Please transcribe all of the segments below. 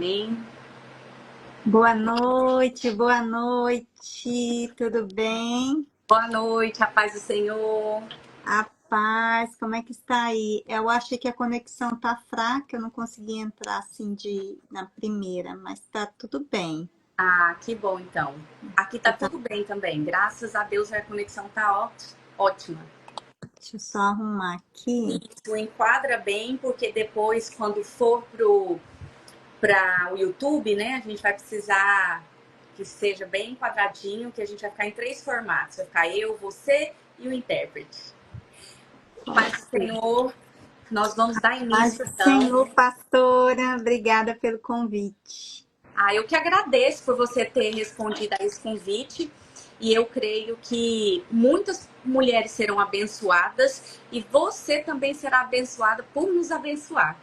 Amém. Boa noite, tudo bem? Boa noite, a paz do Senhor. A paz, como é que está aí? Eu achei que a conexão tá fraca, eu não consegui entrar assim na primeira, mas tá tudo bem. Ah, que bom então. Aqui tá Você tá- tudo bem também. Graças a Deus a conexão tá ótima. Deixa eu só arrumar aqui. Isso enquadra bem, porque depois, quando for para o YouTube, né, a gente vai precisar que seja bem enquadradinho, que a gente vai ficar em três formatos. Vai ficar eu, você e o intérprete. Paz do Ok. Senhor, nós vamos dar Paz início do então. Senhor, pastora, obrigada pelo convite. Eu que agradeço por você ter respondido a esse convite. E eu creio que muitas mulheres serão abençoadas e você também será abençoada por nos abençoar.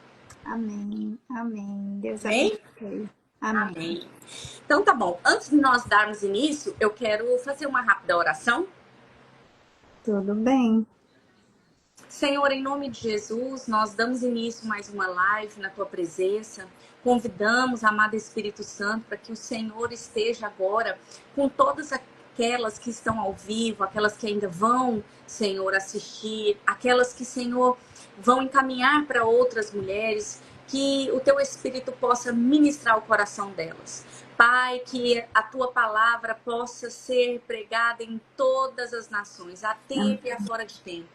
Amém, amém. Deus Amém? abençoe. Amém. Amém. Então tá bom. Antes de nós darmos início, eu quero fazer uma rápida oração. Tudo bem. Senhor, em nome de Jesus, nós damos início a mais uma live na tua presença. Convidamos, amado Espírito Santo, para que o Senhor esteja agora com todas aquelas que estão ao vivo, aquelas que ainda vão, Senhor, assistir, aquelas que, Senhor, vão encaminhar para outras mulheres, que o teu Espírito possa ministrar o coração delas. Pai, que a tua palavra possa ser pregada em todas as nações, a tempo e a fora de tempo.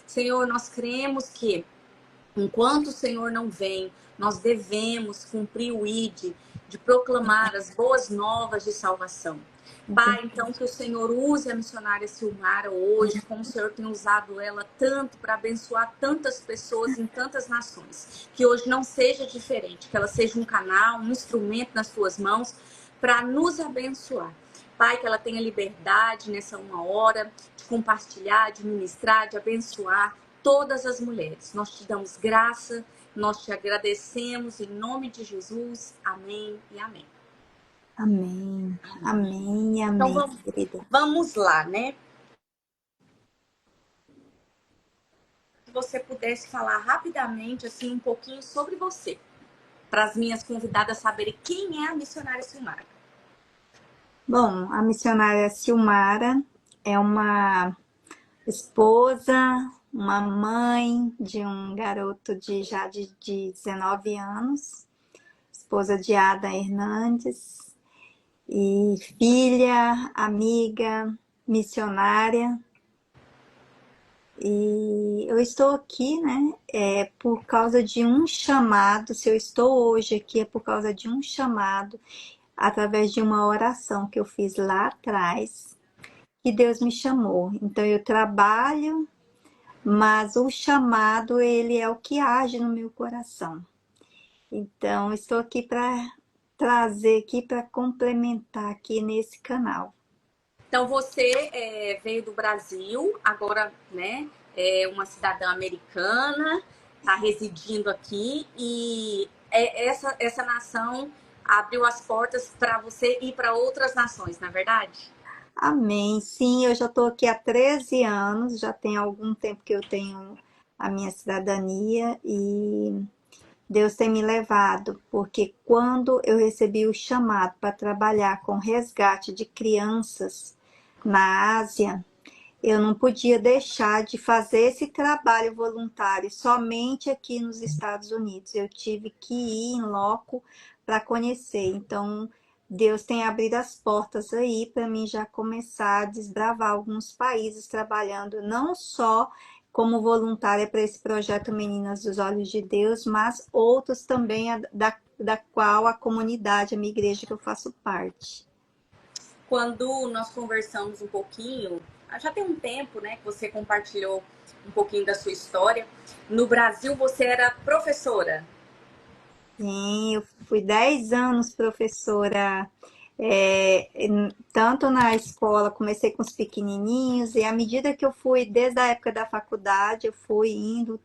Senhor, nós cremos que enquanto o Senhor não vem, nós devemos cumprir o ID de proclamar as boas novas de salvação. Pai, então que o Senhor use a missionária Silmara hoje, como o Senhor tem usado ela tanto para abençoar tantas pessoas em tantas nações. Que hoje não seja diferente, que ela seja um canal, um instrumento nas tuas mãos para nos abençoar. Pai, que ela tenha liberdade nessa uma hora de compartilhar, de ministrar, de abençoar todas as mulheres. Nós te damos graça, nós te agradecemos em nome de Jesus. Amém e amém. Amém, amém, Então amém, vamos, querida. vamos lá, né? Se você pudesse falar rapidamente assim um pouquinho sobre você, para as minhas convidadas saberem quem é a missionária Silmara. Bom, a missionária Silmara é uma esposa, uma mãe de um garoto de 19 anos, esposa de Ada Hernandes, e filha, amiga, missionária. E eu estou aqui, né, por causa de um chamado. Se eu estou hoje aqui é por causa de um chamado, através de uma oração que eu fiz lá atrás, que Deus me chamou. Então eu trabalho, mas o chamado, ele é o que age no meu coração. Então estou aqui para trazer aqui para complementar aqui nesse canal. Então você veio do Brasil, agora, né, é uma cidadã americana, está residindo aqui e essa nação abriu as portas para você ir para outras nações, na é verdade? Amém. Sim, eu já estou aqui há 13 anos, já tem algum tempo que eu tenho a minha cidadania e Deus tem me levado, porque quando eu recebi o chamado para trabalhar com resgate de crianças na Ásia, eu não podia deixar de fazer esse trabalho voluntário somente aqui nos Estados Unidos. Eu tive que ir em loco para conhecer. Então, Deus tem abrido as portas aí para mim já começar a desbravar alguns países trabalhando não só como voluntária para esse projeto Meninas dos Olhos de Deus, mas outros também da qual a comunidade, a minha igreja que eu faço parte. Quando nós conversamos um pouquinho, já tem um tempo, né, que você compartilhou um pouquinho da sua história. No Brasil você era professora. Sim, eu fui 10 anos professora, tanto na escola, comecei com os pequenininhos, e à medida que eu fui, desde a época da faculdade, eu fui indo,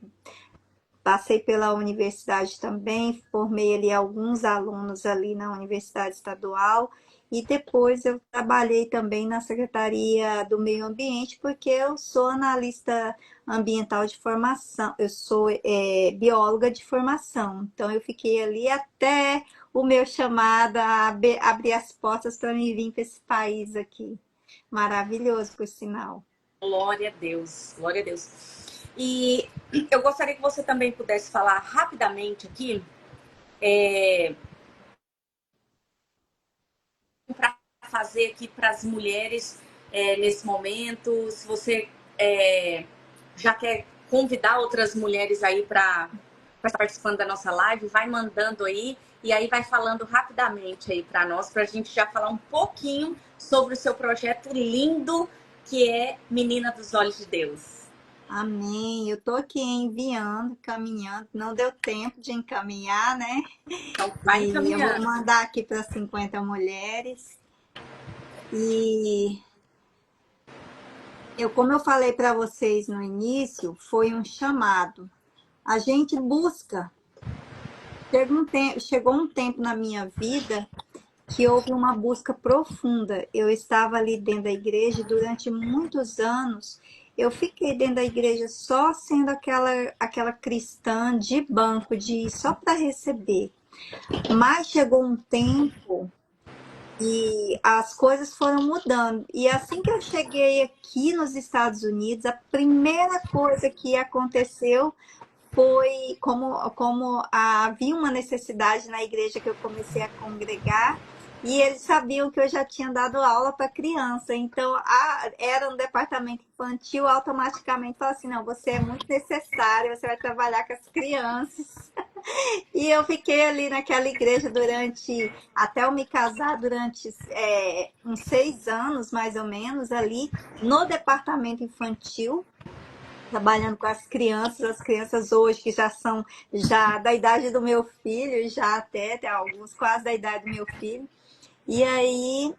passei pela universidade também, formei ali alguns alunos ali na Universidade Estadual, e depois eu trabalhei também na Secretaria do Meio Ambiente, porque eu sou analista ambiental de formação, eu sou bióloga de formação, então eu fiquei ali até o meu chamado a abrir as portas para mim vir para esse país aqui. Maravilhoso, por sinal. Glória a Deus, glória a Deus. E eu gostaria que você também pudesse falar rapidamente aqui, para fazer aqui para as mulheres nesse momento, se você já quer convidar outras mulheres aí para estar participando da nossa live, vai mandando aí e aí vai falando rapidamente aí para nós, para a gente já falar um pouquinho sobre o seu projeto lindo que é Menina dos Olhos de Deus. Amém. Eu estou aqui enviando, caminhando. Não deu tempo de encaminhar, né? Então vai E eu vou encaminhando. mandar aqui para 50 mulheres. E como eu falei para vocês no início, foi um chamado. A gente busca. Chegou um tempo na minha vida que houve uma busca profunda. Eu estava ali dentro da igreja e durante muitos anos eu fiquei dentro da igreja só sendo aquela cristã de banco, de ir só para receber. Mas chegou um tempo e as coisas foram mudando. E assim que eu cheguei aqui nos Estados Unidos, a primeira coisa que aconteceu foi como havia uma necessidade na igreja que eu comecei a congregar, e eles sabiam que eu já tinha dado aula para criança, então era um departamento infantil, automaticamente falou assim, não, você é muito necessário, você vai trabalhar com as crianças. E eu fiquei ali naquela igreja até eu me casar, durante uns 6 anos, mais ou menos, ali no departamento infantil, trabalhando com as crianças hoje que já são já da idade do meu filho, já até tem alguns quase da idade do meu filho. E aí,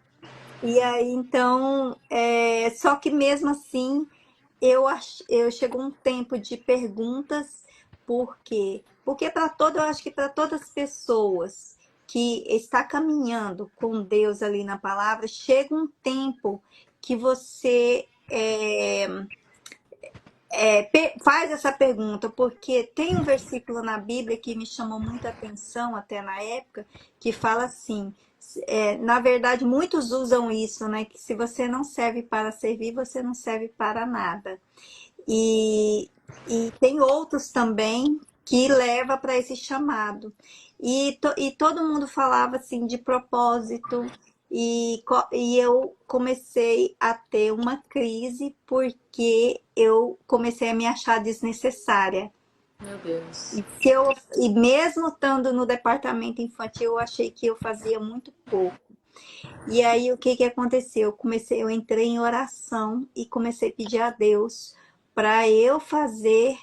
então, só que mesmo assim, eu chegou um tempo de perguntas, por quê? Porque eu acho que para todas as pessoas que está caminhando com Deus ali na palavra, chega um tempo que você faz essa pergunta, porque tem um versículo na Bíblia que me chamou muita atenção até na época, que fala assim, na verdade muitos usam isso, né? Que se você não serve para servir, você não serve para nada. E, e tem outros também que leva para esse chamado. E todo mundo falava assim de propósito, e eu comecei a ter uma crise porque eu comecei a me achar desnecessária. Meu Deus. E mesmo estando no departamento infantil, eu achei que eu fazia muito pouco. E aí, o que que aconteceu? Eu entrei em oração e comecei a pedir a Deus para eu fazer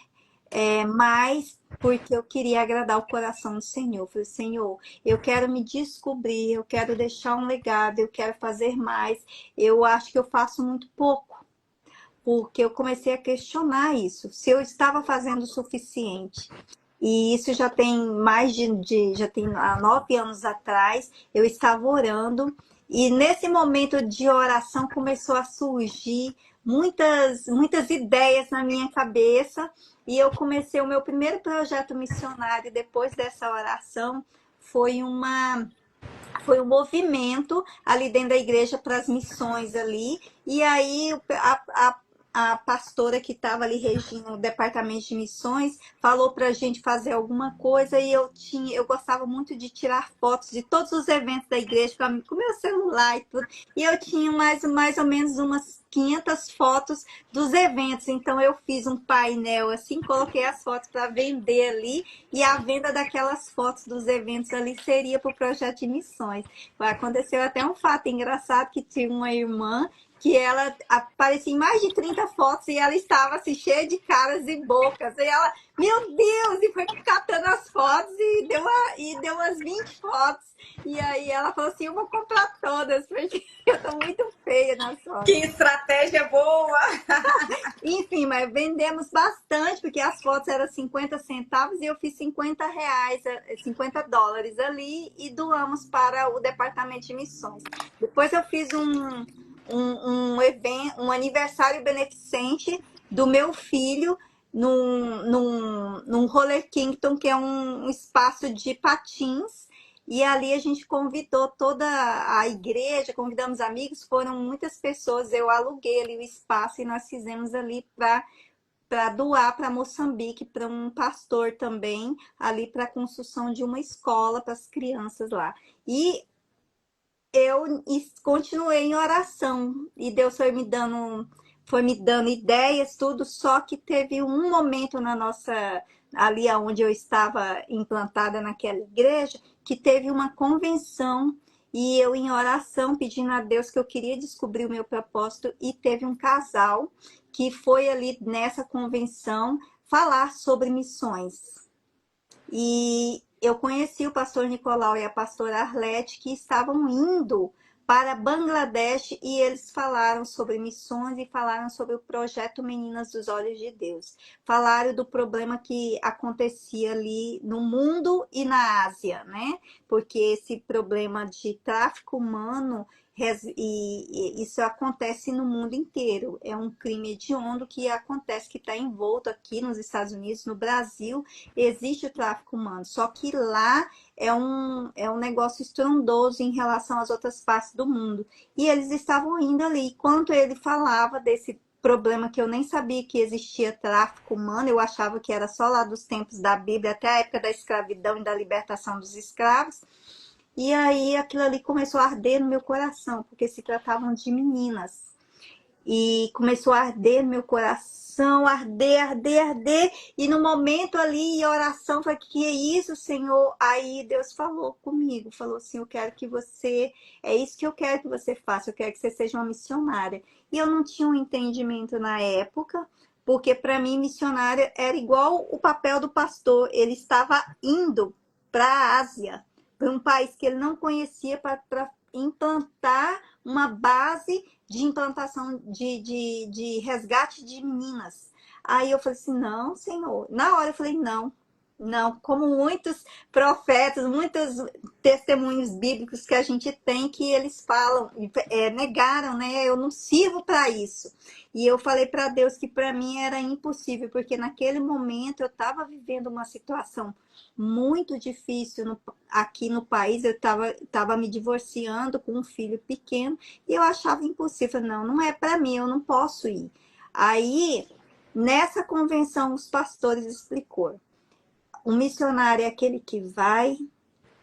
mais, porque eu queria agradar o coração do Senhor. Eu falei, Senhor, eu quero me descobrir, eu quero deixar um legado, eu quero fazer mais. Eu acho que eu faço muito pouco, porque eu comecei a questionar isso, se eu estava fazendo o suficiente. E isso já tem já tem há 9 anos atrás, eu estava orando, e nesse momento de oração começou a surgir muitas ideias na minha cabeça, e eu comecei o meu primeiro projeto missionário depois dessa oração, foi foi um movimento ali dentro da igreja para as missões ali, e aí a pastora que estava ali regindo o departamento de missões falou para a gente fazer alguma coisa, e eu gostava muito de tirar fotos de todos os eventos da igreja com meu celular e tudo, e eu tinha mais ou menos umas 500 fotos dos eventos, então eu fiz um painel assim, coloquei as fotos para vender ali, e a venda daquelas fotos dos eventos ali seria para o projeto de missões. Aconteceu até um fato engraçado, que tinha uma irmã que ela aparecia em mais de 30 fotos e ela estava assim, cheia de caras e bocas. E ela, meu Deus, e foi catando as fotos e deu umas 20 fotos. E aí ela falou assim, eu vou comprar todas, porque eu tô muito feia nas fotos. Que estratégia boa! Enfim, mas vendemos bastante, porque as fotos eram 50 centavos e eu fiz R$ 50, US$ 50 ali, e doamos para o departamento de missões. Depois eu fiz um evento, um aniversário beneficente do meu filho num Roller Kingdom, que é um espaço de patins. E ali a gente convidou toda a igreja, convidamos amigos, foram muitas pessoas. Eu aluguei ali o espaço e nós fizemos ali para doar para Moçambique, para um pastor também, ali para a construção de uma escola para as crianças lá. E eu continuei em oração e Deus foi me dando ideias, tudo, só que teve um momento na nossa, ali onde eu estava implantada naquela igreja, que teve uma convenção e eu em oração pedindo a Deus que eu queria descobrir o meu propósito e teve um casal que foi ali nessa convenção falar sobre missões. E eu conheci o pastor Nicolau e a pastora Arlete, que estavam indo para Bangladesh e eles falaram sobre missões e falaram sobre o projeto Meninas dos Olhos de Deus. Falaram do problema que acontecia ali no mundo e na Ásia, né? Porque esse problema de tráfico humano e isso acontece no mundo inteiro. É um crime hediondo que acontece, que está envolto aqui nos Estados Unidos, no Brasil, existe o tráfico humano. Só que lá é um negócio estrondoso em relação às outras partes do mundo. E eles estavam indo ali. Enquanto ele falava desse problema que eu nem sabia que existia tráfico humano, eu achava que era só lá dos tempos da Bíblia, até a época da escravidão e da libertação dos escravos. E aí aquilo ali começou a arder no meu coração, porque se tratavam de meninas. E começou a arder no meu coração, arder, arder, arder. E no momento ali, em oração, falei, que é isso, Senhor? Aí Deus falou comigo, falou assim, eu quero que você, é isso que eu quero que você faça, eu quero que você seja uma missionária. E eu não tinha um entendimento na época, porque para mim missionária era igual o papel do pastor, ele estava indo para a Ásia, para um país que ele não conhecia, para implantar uma base de implantação de resgate de meninas. Aí eu falei assim, não, Senhor. Na hora eu falei, não, não. Como muitos profetas, muitos testemunhos bíblicos que a gente tem, que eles falam, negaram, né? Eu não sirvo para isso. E eu falei para Deus que para mim era impossível, porque naquele momento eu estava vivendo uma situação muito difícil aqui no país. Eu estava me divorciando com um filho pequeno e eu achava impossível. Não, não é para mim, eu não posso ir. Aí, nessa convenção, os pastores explicou. O missionário é aquele que vai,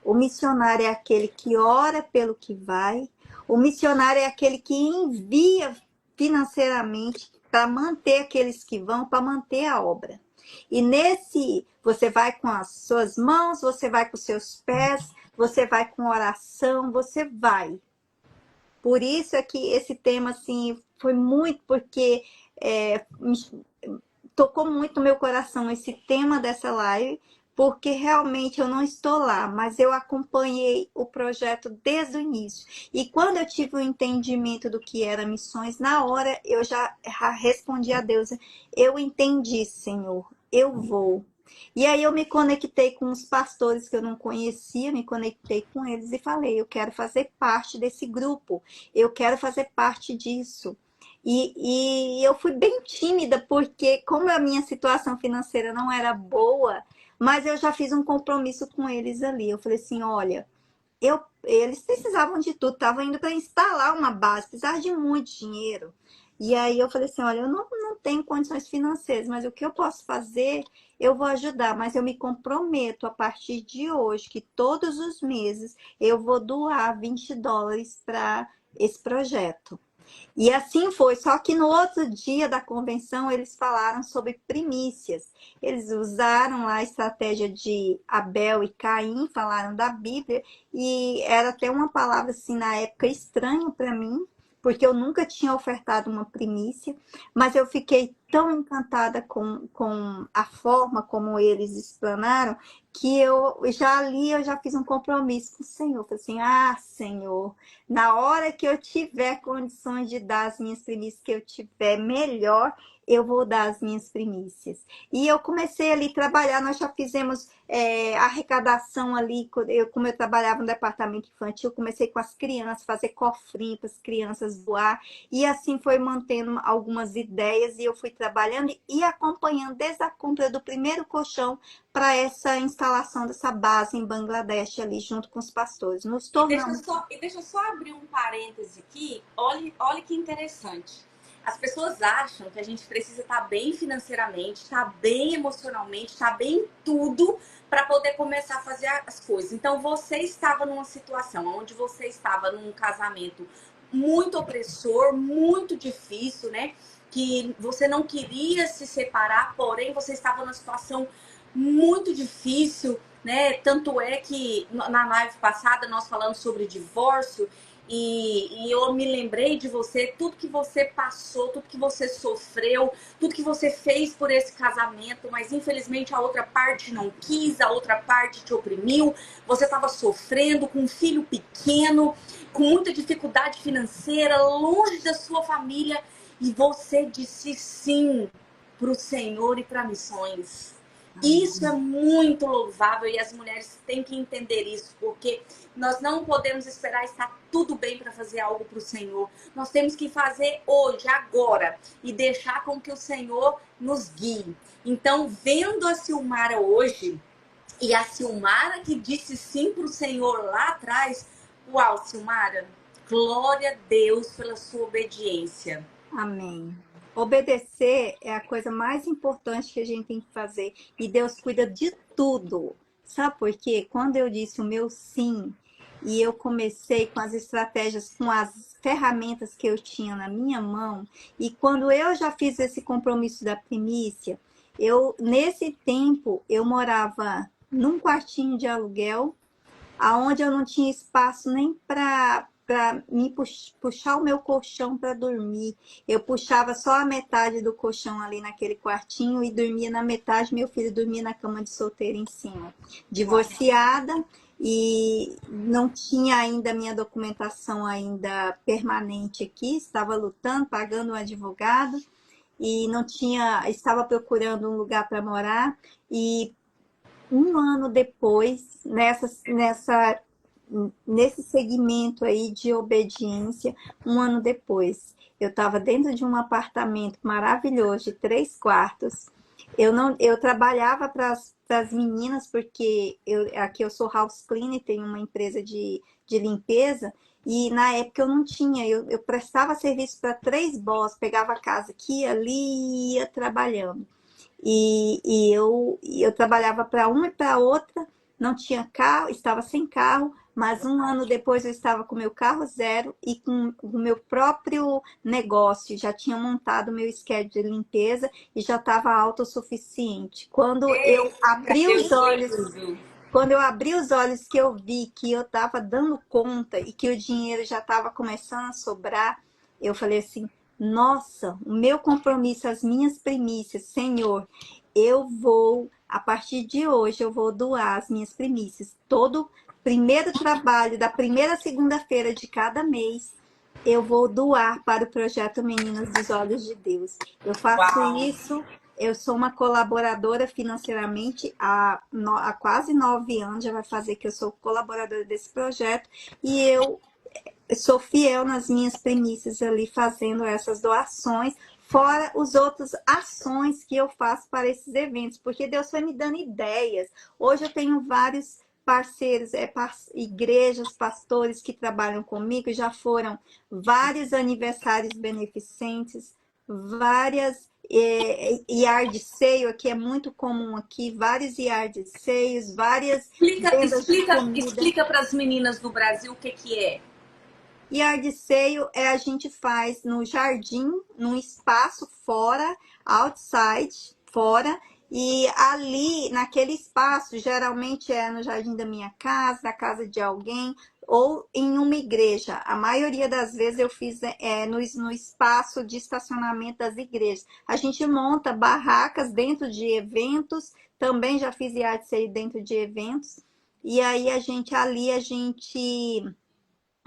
o missionário é aquele que ora pelo que vai, o missionário é aquele que envia financeiramente para manter aqueles que vão, para manter a obra. E nesse, você vai com as suas mãos, você vai com os seus pés, você vai com oração, você vai. Por isso é que esse tema, assim, foi muito, porque tocou muito no meu coração esse tema dessa live, porque realmente eu não estou lá, mas eu acompanhei o projeto desde o início. E quando eu tive o entendimento do que era missões, na hora eu já respondi a Deus, eu entendi, Senhor, eu vou. E aí eu me conectei com os pastores que eu não conhecia, me conectei com eles e falei, eu quero fazer parte desse grupo, eu quero fazer parte disso. E eu fui bem tímida, porque como a minha situação financeira não era boa, mas eu já fiz um compromisso com eles ali. Eu falei assim, olha, eles precisavam de tudo, estavam indo para instalar uma base, precisavam de muito dinheiro. E aí eu falei assim, olha, eu não tenho condições financeiras, mas o que eu posso fazer, eu vou ajudar. Mas eu me comprometo a partir de hoje, que todos os meses eu vou doar $20 para esse projeto. E assim foi, só que no outro dia da convenção eles falaram sobre primícias. Eles usaram lá a estratégia de Abel e Caim, falaram da Bíblia, e era até uma palavra assim na época estranha para mim, porque eu nunca tinha ofertado uma primícia, mas eu fiquei tão encantada com a forma como eles explanaram, que eu já fiz um compromisso com o Senhor. Falei assim, Senhor, na hora que eu tiver condições de dar as minhas primícias, que eu tiver melhor, eu vou dar as minhas primícias. E eu comecei ali a trabalhar, nós já fizemos arrecadação ali, como eu trabalhava no departamento infantil, comecei com as crianças, fazer cofrinho para as crianças voar, e assim foi mantendo algumas ideias, e eu fui trabalhando e acompanhando desde a compra do primeiro colchão para essa instalação dessa base em Bangladesh ali junto com os pastores. Nos tornamos... Deixa eu só abrir um parêntese aqui. Olha que interessante. As pessoas acham que a gente precisa estar bem financeiramente, estar bem emocionalmente, estar bem em tudo para poder começar a fazer as coisas. Então, você estava numa situação onde você estava num casamento muito opressor, muito difícil, né? Que você não queria se separar, porém você estava numa situação muito difícil, né? Tanto é que na live passada nós falamos sobre divórcio e eu me lembrei de você, tudo que você passou, tudo que você sofreu, tudo que você fez por esse casamento, mas infelizmente a outra parte não quis, a outra parte te oprimiu, você estava sofrendo com um filho pequeno, com muita dificuldade financeira, longe da sua família, e você disse sim para o Senhor e para missões. Isso é muito louvável e as mulheres têm que entender isso, porque nós não podemos esperar estar tudo bem para fazer algo para o Senhor. Nós temos que fazer hoje, agora, e deixar com que o Senhor nos guie. Então, vendo a Silmara hoje, e a Silmara que disse sim para o Senhor lá atrás, uau, Silmara, glória a Deus pela sua obediência. Amém. Obedecer é a coisa mais importante que a gente tem que fazer. E Deus cuida de tudo. Sabe por quê? Quando eu disse o meu sim, e eu comecei com as estratégias, com as ferramentas que eu tinha na minha mão, e quando eu já fiz esse compromisso da primícia, nesse tempo, eu morava num quartinho de aluguel, aonde eu não tinha espaço nem para me puxar o meu colchão para dormir. Eu puxava só a metade do colchão ali naquele quartinho e dormia na metade, meu filho dormia na cama de solteiro em cima. Divorciada e não tinha ainda minha documentação ainda permanente aqui, estava lutando, pagando um advogado e não tinha, estava procurando um lugar para morar e um ano depois, nesse segmento aí de obediência, um ano depois, eu estava dentro de um apartamento maravilhoso de 3 quartos. Eu trabalhava para as meninas, porque aqui eu sou house cleaner, tenho uma empresa de limpeza, e na época eu não tinha, eu prestava serviço para 3 boss, pegava a casa aqui e ali e ia trabalhando. E eu trabalhava para uma e para outra, não tinha carro, estava sem carro, mas um ano depois eu estava com meu carro zero e com o meu próprio negócio, já tinha montado o meu schedule de limpeza e já estava autossuficiente. Quando eu abri os olhos que eu vi que eu estava dando conta e que o dinheiro já estava começando a sobrar, eu falei assim, nossa, o meu compromisso, as minhas primícias, Senhor, a partir de hoje, eu vou doar as minhas primícias. Todo primeiro trabalho, da primeira segunda-feira de cada mês, eu vou doar para o projeto Meninas dos Olhos de Deus. Eu faço isso, eu sou uma colaboradora financeiramente há quase 9 anos, já vai fazer que eu sou colaboradora desse projeto, e eu sou fiel nas minhas premissas ali, fazendo essas doações, fora os outros ações que eu faço para esses eventos, porque Deus foi me dando ideias. Hoje eu tenho vários parceiros, igrejas, pastores que trabalham comigo, já foram vários aniversários beneficentes, várias yard sale, aqui é muito comum aqui, vários yard sales, várias vendas de comida. Explica para as meninas do Brasil o que é. Yard sale a gente faz no jardim, num espaço fora, outside, fora, e ali, naquele espaço, geralmente é no jardim da minha casa, na casa de alguém, ou em uma igreja. A maioria das vezes eu fiz no espaço de estacionamento das igrejas. A gente monta barracas dentro de eventos, também já fiz yard sale dentro de eventos, e aí a gente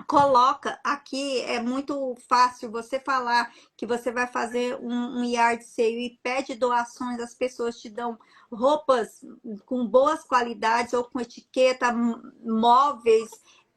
coloca aqui, é muito fácil você falar que você vai fazer um yard sale e pede doações, as pessoas te dão roupas com boas qualidades ou com etiqueta, móveis,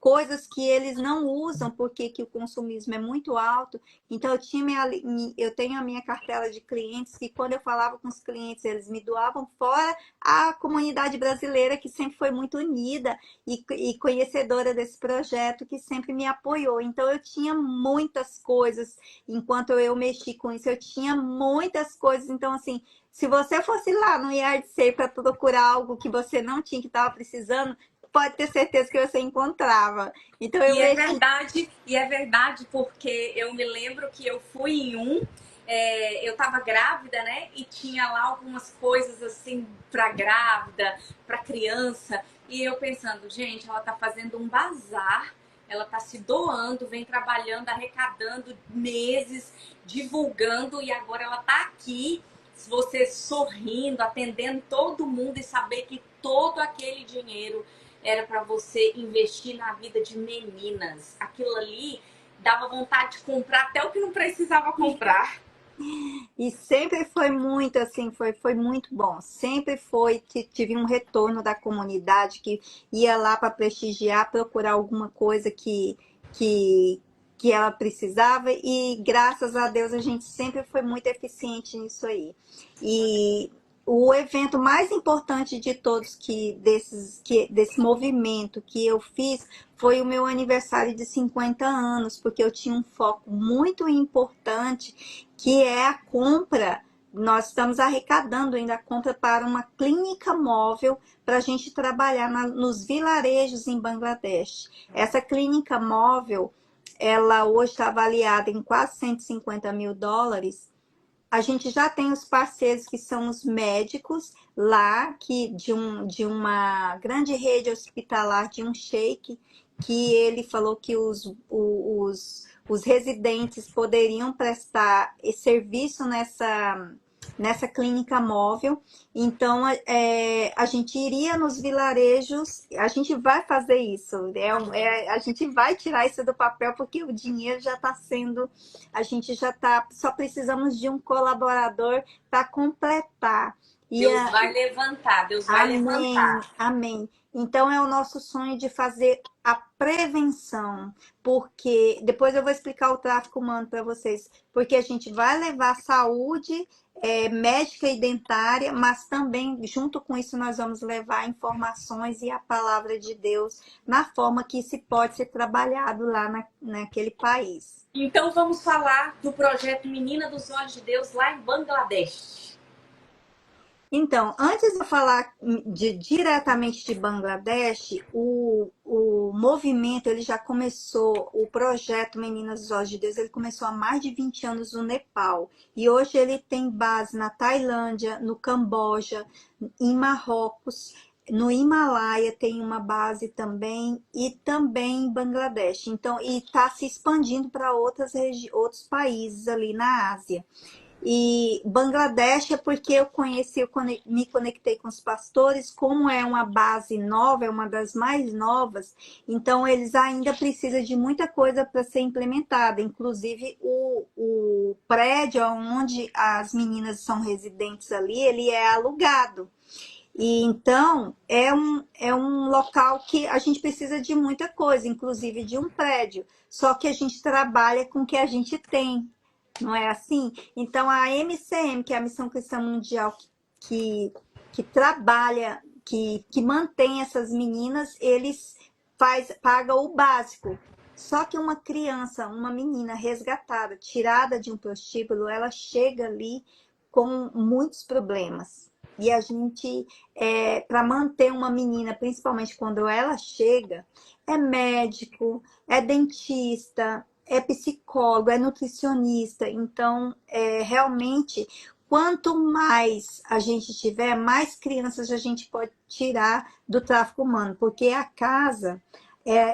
coisas que eles não usam porque que o consumismo é muito alto. Então eu tenho a minha cartela de clientes e quando eu falava com os clientes, eles me doavam, fora a comunidade brasileira que sempre foi muito unida e conhecedora desse projeto, que sempre me apoiou. Então eu tinha muitas coisas, enquanto eu mexi com isso, eu tinha muitas coisas. Então assim, se você fosse lá no Yard Sale para procurar algo que você não tinha, que estava precisando, pode ter certeza que você encontrava. Então eu mexi. E é verdade, porque eu me lembro que eu fui em eu tava grávida, né? E tinha lá algumas coisas assim para grávida, para criança. E eu pensando, gente, ela tá fazendo um bazar, ela tá se doando, vem trabalhando, arrecadando meses, divulgando, e agora ela tá aqui, você sorrindo, atendendo todo mundo e saber que todo aquele dinheiro era para você investir na vida de meninas. Aquilo ali dava vontade de comprar até o que não precisava comprar. E sempre foi muito assim, foi muito bom. Sempre foi que tive um retorno da comunidade que ia lá para prestigiar, procurar alguma coisa que, que ela precisava, e graças a Deus a gente sempre foi muito eficiente nisso aí. E o evento mais importante de todos desse movimento que eu fiz foi o meu aniversário de 50 anos, porque eu tinha um foco muito importante, que é a compra. Nós estamos arrecadando ainda a compra para uma clínica móvel para a gente trabalhar nos vilarejos em Bangladesh. Essa clínica móvel, ela hoje está avaliada em quase US$ 150 mil. A gente já tem os parceiros que são os médicos lá, de uma grande rede hospitalar, de um sheik, que ele falou que os residentes poderiam prestar esse serviço nessa clínica móvel. Então, a gente iria nos vilarejos, a gente vai fazer isso, a gente vai tirar isso do papel, porque o dinheiro já está sendo, a gente já está, só precisamos de um colaborador para completar. Deus vai levantar, Deus vai Amém, levantar. amém. Então é o nosso sonho de fazer a prevenção, porque depois eu vou explicar o tráfico humano para vocês, porque a gente vai levar saúde médica e dentária, mas também junto com isso nós vamos levar informações e a palavra de Deus na forma que se pode ser trabalhado lá naquele país. Então vamos falar do projeto Menina dos Olhos de Deus lá em Bangladesh. Então, antes de eu falar diretamente de Bangladesh, o movimento, ele já começou, o projeto Meninas dos Olhos de Deus, ele começou há mais de 20 anos no Nepal. E hoje ele tem base na Tailândia, no Camboja, em Marrocos, no Himalaia tem uma base também, e também em Bangladesh. Então, e está se expandindo para outros países ali na Ásia. E Bangladesh é porque me conectei com os pastores, como é uma base nova, é uma das mais novas, então eles ainda precisam de muita coisa para ser implementada, inclusive o prédio onde as meninas são residentes ali, ele é alugado. E então é um local que a gente precisa de muita coisa, inclusive de um prédio, só que a gente trabalha com o que a gente tem. Não é assim? Então, a MCM, que é a Missão Cristã Mundial, que trabalha, que mantém essas meninas, eles pagam o básico. Só que uma criança, uma menina resgatada, tirada de um prostíbulo, ela chega ali com muitos problemas. E a gente, para manter uma menina, principalmente quando ela chega, é médico, é dentista, é psicólogo, é nutricionista. Então, realmente, quanto mais a gente tiver, mais crianças a gente pode tirar do tráfico humano, porque a casa,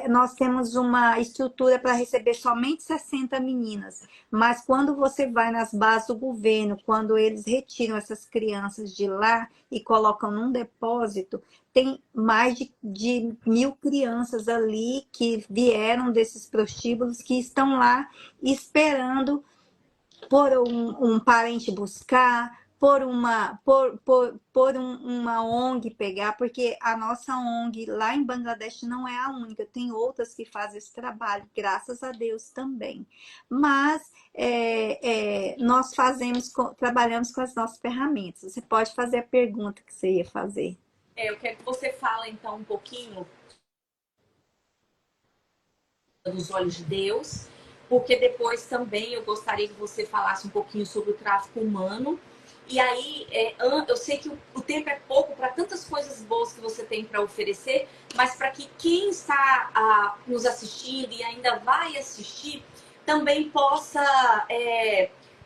nós temos uma estrutura para receber somente 60 meninas, mas quando você vai nas bases do governo, quando eles retiram essas crianças de lá e colocam num depósito, tem mais de 1.000 crianças ali que vieram desses prostíbulos, que estão lá esperando por um parente buscar, uma ONG pegar, porque a nossa ONG lá em Bangladesh não é a única, tem outras que fazem esse trabalho, graças a Deus também. Mas nós trabalhamos com as nossas ferramentas. Você pode fazer a pergunta que você ia fazer. Eu quero que você fale então um pouquinho dos olhos de Deus, porque depois também eu gostaria que você falasse um pouquinho sobre o tráfico humano. E aí, eu sei que o tempo é pouco para tantas coisas boas que você tem para oferecer, mas para que quem está nos assistindo e ainda vai assistir também possa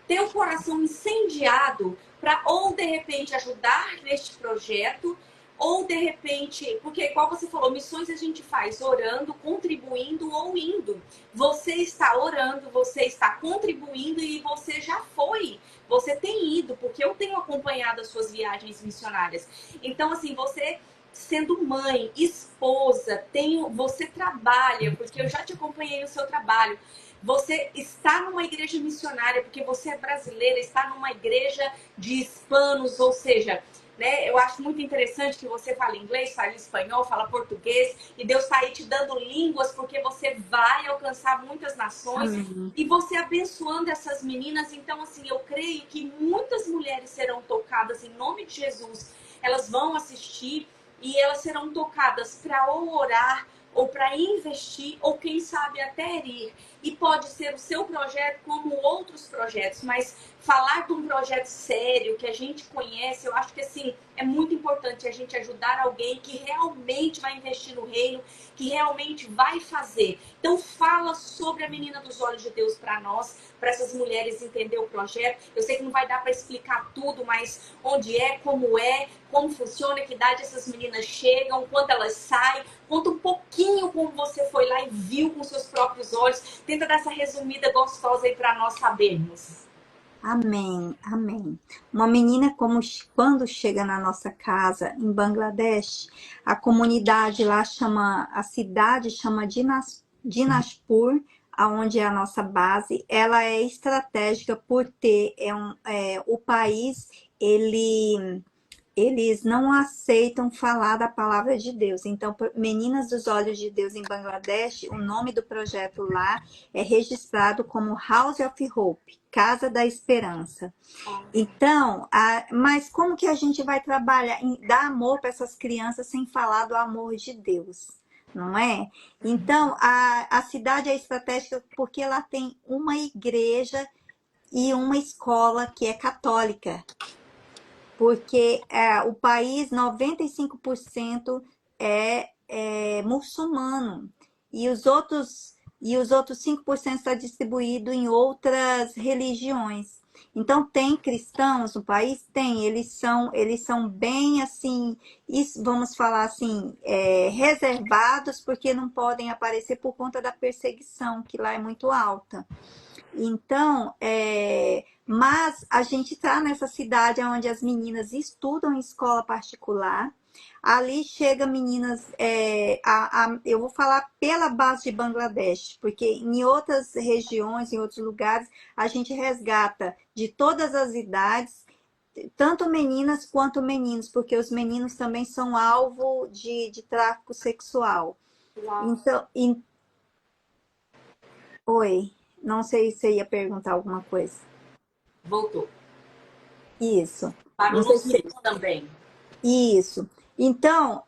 ter o coração incendiado para ou de repente ajudar neste projeto, ou de repente, porque igual você falou, missões a gente faz orando, contribuindo ou indo. Você está orando, você está contribuindo e você já foi. Você tem ido, porque eu tenho acompanhado as suas viagens missionárias. Então, assim, você sendo mãe, esposa, você trabalha, porque eu já te acompanhei no seu trabalho. Você está numa igreja missionária, porque você é brasileira, está numa igreja de hispanos, ou seja, né? Eu acho muito interessante que você fala inglês, fala espanhol, fala português, e Deus está aí te dando línguas, porque você vai alcançar muitas nações. Amém. E você abençoando essas meninas. Então, assim, eu creio que muitas mulheres serão tocadas em nome de Jesus. Elas vão assistir e elas serão tocadas para ou orar, ou para investir, ou quem sabe até ir. E pode ser o seu projeto como outros projetos, mas falar de um projeto sério, que a gente conhece, eu acho que assim, é muito importante a gente ajudar alguém que realmente vai investir no reino, que realmente vai fazer. Então fala sobre a Menina dos Olhos de Deus para nós, para essas mulheres entender o projeto. Eu sei que não vai dar para explicar tudo, mas onde como funciona, que idade essas meninas chegam, quando elas saem. Conta um pouquinho como você foi lá e viu com seus próprios olhos. Tenta dar essa resumida gostosa aí para nós sabermos. Amém, amém. Uma menina quando chega na nossa casa em Bangladesh, a comunidade lá a cidade chama Dinaspur, aonde é a nossa base. Ela é estratégica por ter o país, eles não aceitam falar da palavra de Deus. Então, Meninas dos Olhos de Deus em Bangladesh, o nome do projeto lá é registrado como House of Hope, Casa da Esperança. Então, mas como que a gente vai trabalhar, dar amor para essas crianças sem falar do amor de Deus? Não é? Então, a cidade é estratégica porque ela tem uma igreja e uma escola que é católica. Porque o país, 95% é muçulmano. E os outros 5% está distribuído em outras religiões. Então, tem cristãos no país? Tem. Eles são bem, assim, vamos falar assim, reservados, porque não podem aparecer por conta da perseguição, que lá é muito alta. Então, mas a gente está nessa cidade onde as meninas estudam em escola particular. Ali chega meninas, eu vou falar pela base de Bangladesh, porque em outras regiões, em outros lugares, a gente resgata de todas as idades, tanto meninas quanto meninos, porque os meninos também são alvo de tráfico sexual. Então, oi. Não sei se você ia perguntar alguma coisa. Voltou. Isso. Parou Não no sei se... 6 também. Isso. Então,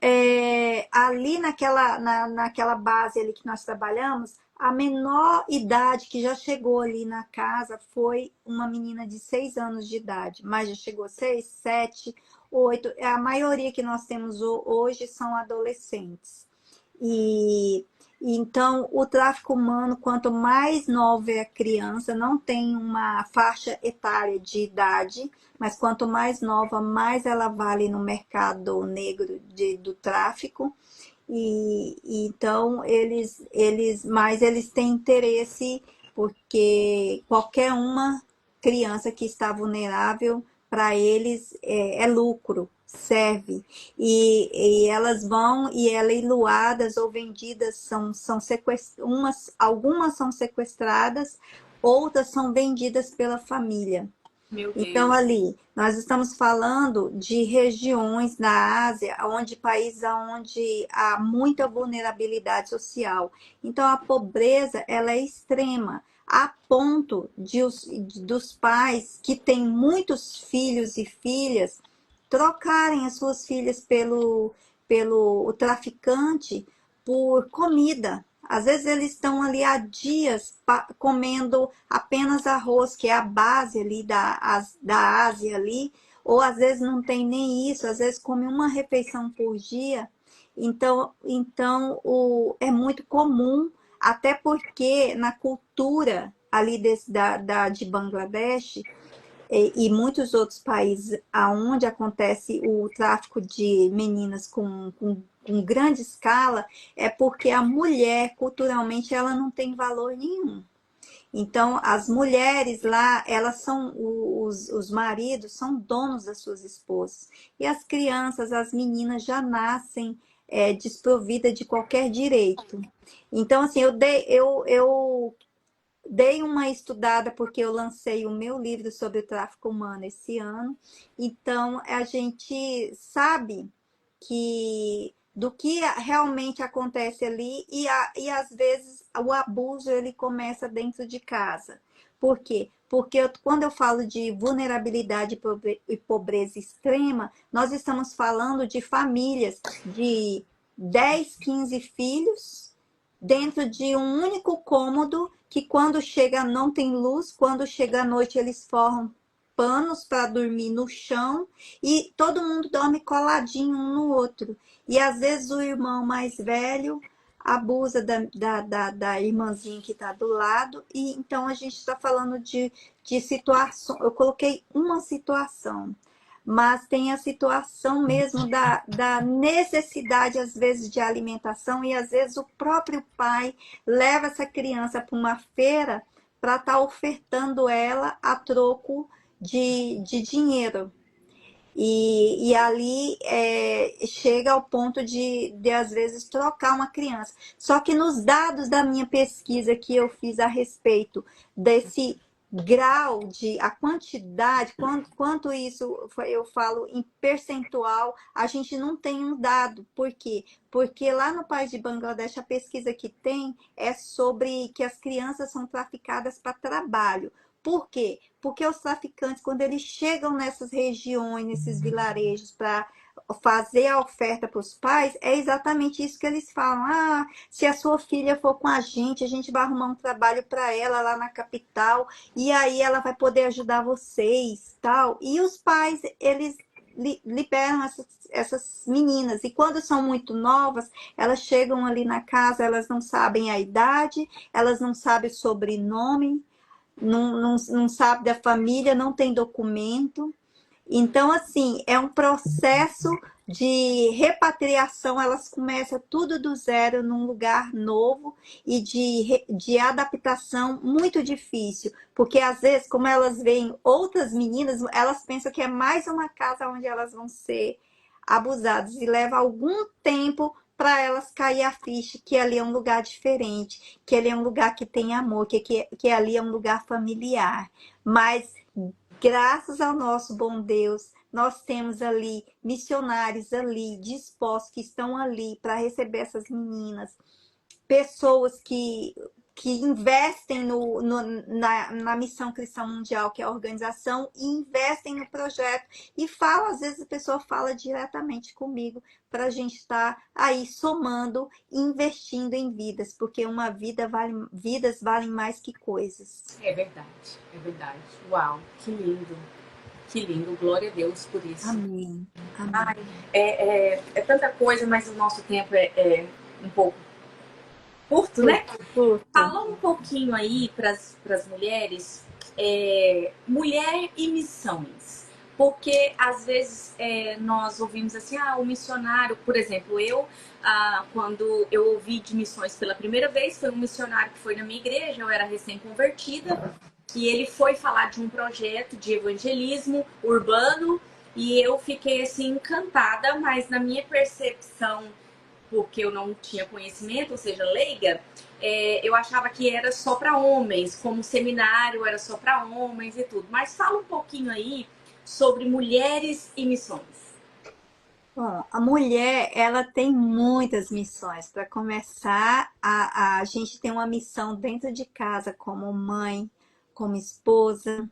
ali naquela base ali que nós trabalhamos, a menor idade que já chegou ali na casa foi uma menina de 6 anos de idade, mas já chegou 6, 7, 8. A maioria que nós temos hoje são adolescentes. Então, o tráfico humano, quanto mais nova é a criança, não tem uma faixa etária de idade, mas quanto mais nova, mais ela vale no mercado negro do tráfico. Então, mas eles têm interesse, porque qualquer uma criança que está vulnerável, para eles é lucro, serve. E elas vão e leiloadas ou vendidas, algumas são sequestradas, outras são vendidas pela família. Meu Então, Deus. ali, nós estamos falando de regiões na Ásia, países onde há muita vulnerabilidade social. Então, a pobreza, ela é extrema, a ponto dos pais que têm muitos filhos e filhas trocarem as suas filhas pelo o traficante por comida. Às vezes eles estão ali há dias comendo apenas arroz, que é a base ali da Ásia ali, ou às vezes não tem nem isso, às vezes come uma refeição por dia. Então, é muito comum, até porque na cultura ali de Bangladesh, e muitos outros países aonde acontece o tráfico de meninas com grande escala, é porque a mulher, culturalmente, ela não tem valor nenhum. Então, as mulheres lá, elas são, os maridos são donos das suas esposas. E as crianças, as meninas já nascem desprovidas de qualquer direito. Então, assim, eu dei uma estudada porque eu lancei o meu livro sobre o tráfico humano esse ano. Então, a gente sabe que do que realmente acontece ali e às vezes o abuso ele começa dentro de casa. Por quê? Porque quando eu falo de vulnerabilidade e pobreza extrema, nós estamos falando de famílias de 10, 15 filhos dentro de um único cômodo que quando chega não tem luz, quando chega à noite eles forram panos para dormir no chão e todo mundo dorme coladinho um no outro. E às vezes o irmão mais velho abusa da irmãzinha que está do lado, e então a gente está falando de situação. Eu coloquei uma situação, mas tem a situação mesmo da necessidade, às vezes, de alimentação, e às vezes o próprio pai leva essa criança para uma feira para estar ofertando ela a troco de dinheiro. E ali chega ao ponto de, às vezes, trocar uma criança. Só que nos dados da minha pesquisa que eu fiz a respeito desse grau a quantidade, quanto isso eu falo em percentual, a gente não tem um dado. Por quê? Porque lá no país de Bangladesh, a pesquisa que tem é sobre que as crianças são traficadas para trabalho. Por quê? Porque os traficantes, quando eles chegam nessas regiões, nesses vilarejos, para fazer a oferta para os pais, é exatamente isso que eles falam. Ah, se a sua filha for com a gente vai arrumar um trabalho para ela lá na capital, e aí ela vai poder ajudar vocês, tal. E os pais, eles liberam essas meninas. E quando são muito novas, elas chegam ali na casa, elas não sabem a idade, elas não sabem o sobrenome, não sabe da família, não tem documento. Então, assim, é um processo de repatriação, elas começam tudo do zero num lugar novo e de adaptação muito difícil, porque às vezes, como elas veem outras meninas, elas pensam que é mais uma casa onde elas vão ser abusadas e leva algum tempo para elas cair a ficha que ali é um lugar diferente, que ali é um lugar que tem amor, que ali é um lugar familiar. Mas graças ao nosso bom Deus, nós temos ali missionários ali dispostos que estão ali para receber essas meninas, pessoas que investem na Missão Cristã Mundial, que é a organização, e investem no projeto. E fala, às vezes a pessoa fala diretamente comigo para a gente estar aí somando e investindo em vidas, porque vidas valem mais que coisas. É verdade, é verdade. Uau, que lindo. Que lindo, glória a Deus por isso. Amém. Amém. Ai, é tanta coisa, mas o nosso tempo é um pouco curto, né? Curto. Falou um pouquinho aí para as mulheres, mulher e missões. Porque às vezes nós ouvimos assim, o missionário, por exemplo, quando eu ouvi de missões pela primeira vez, foi um missionário que foi na minha igreja, eu era recém-convertida, e ele foi falar de um projeto de evangelismo urbano, e eu fiquei assim encantada, mas na minha percepção porque eu não tinha conhecimento, ou seja, leiga, eu achava que era só para homens, como seminário era só para homens e tudo. Mas fala um pouquinho aí sobre mulheres e missões. Bom, a mulher, ela tem muitas missões. Para começar, a gente tem uma missão dentro de casa, como mãe, como esposa,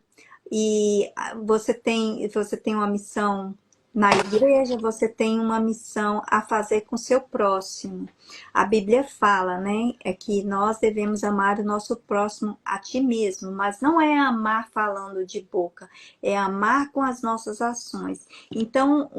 e você tem uma missão na igreja, você tem uma missão a fazer com seu próximo. A Bíblia fala, né, é que nós devemos amar o nosso próximo a ti mesmo, mas não é amar falando de boca, é amar com as nossas ações. Então,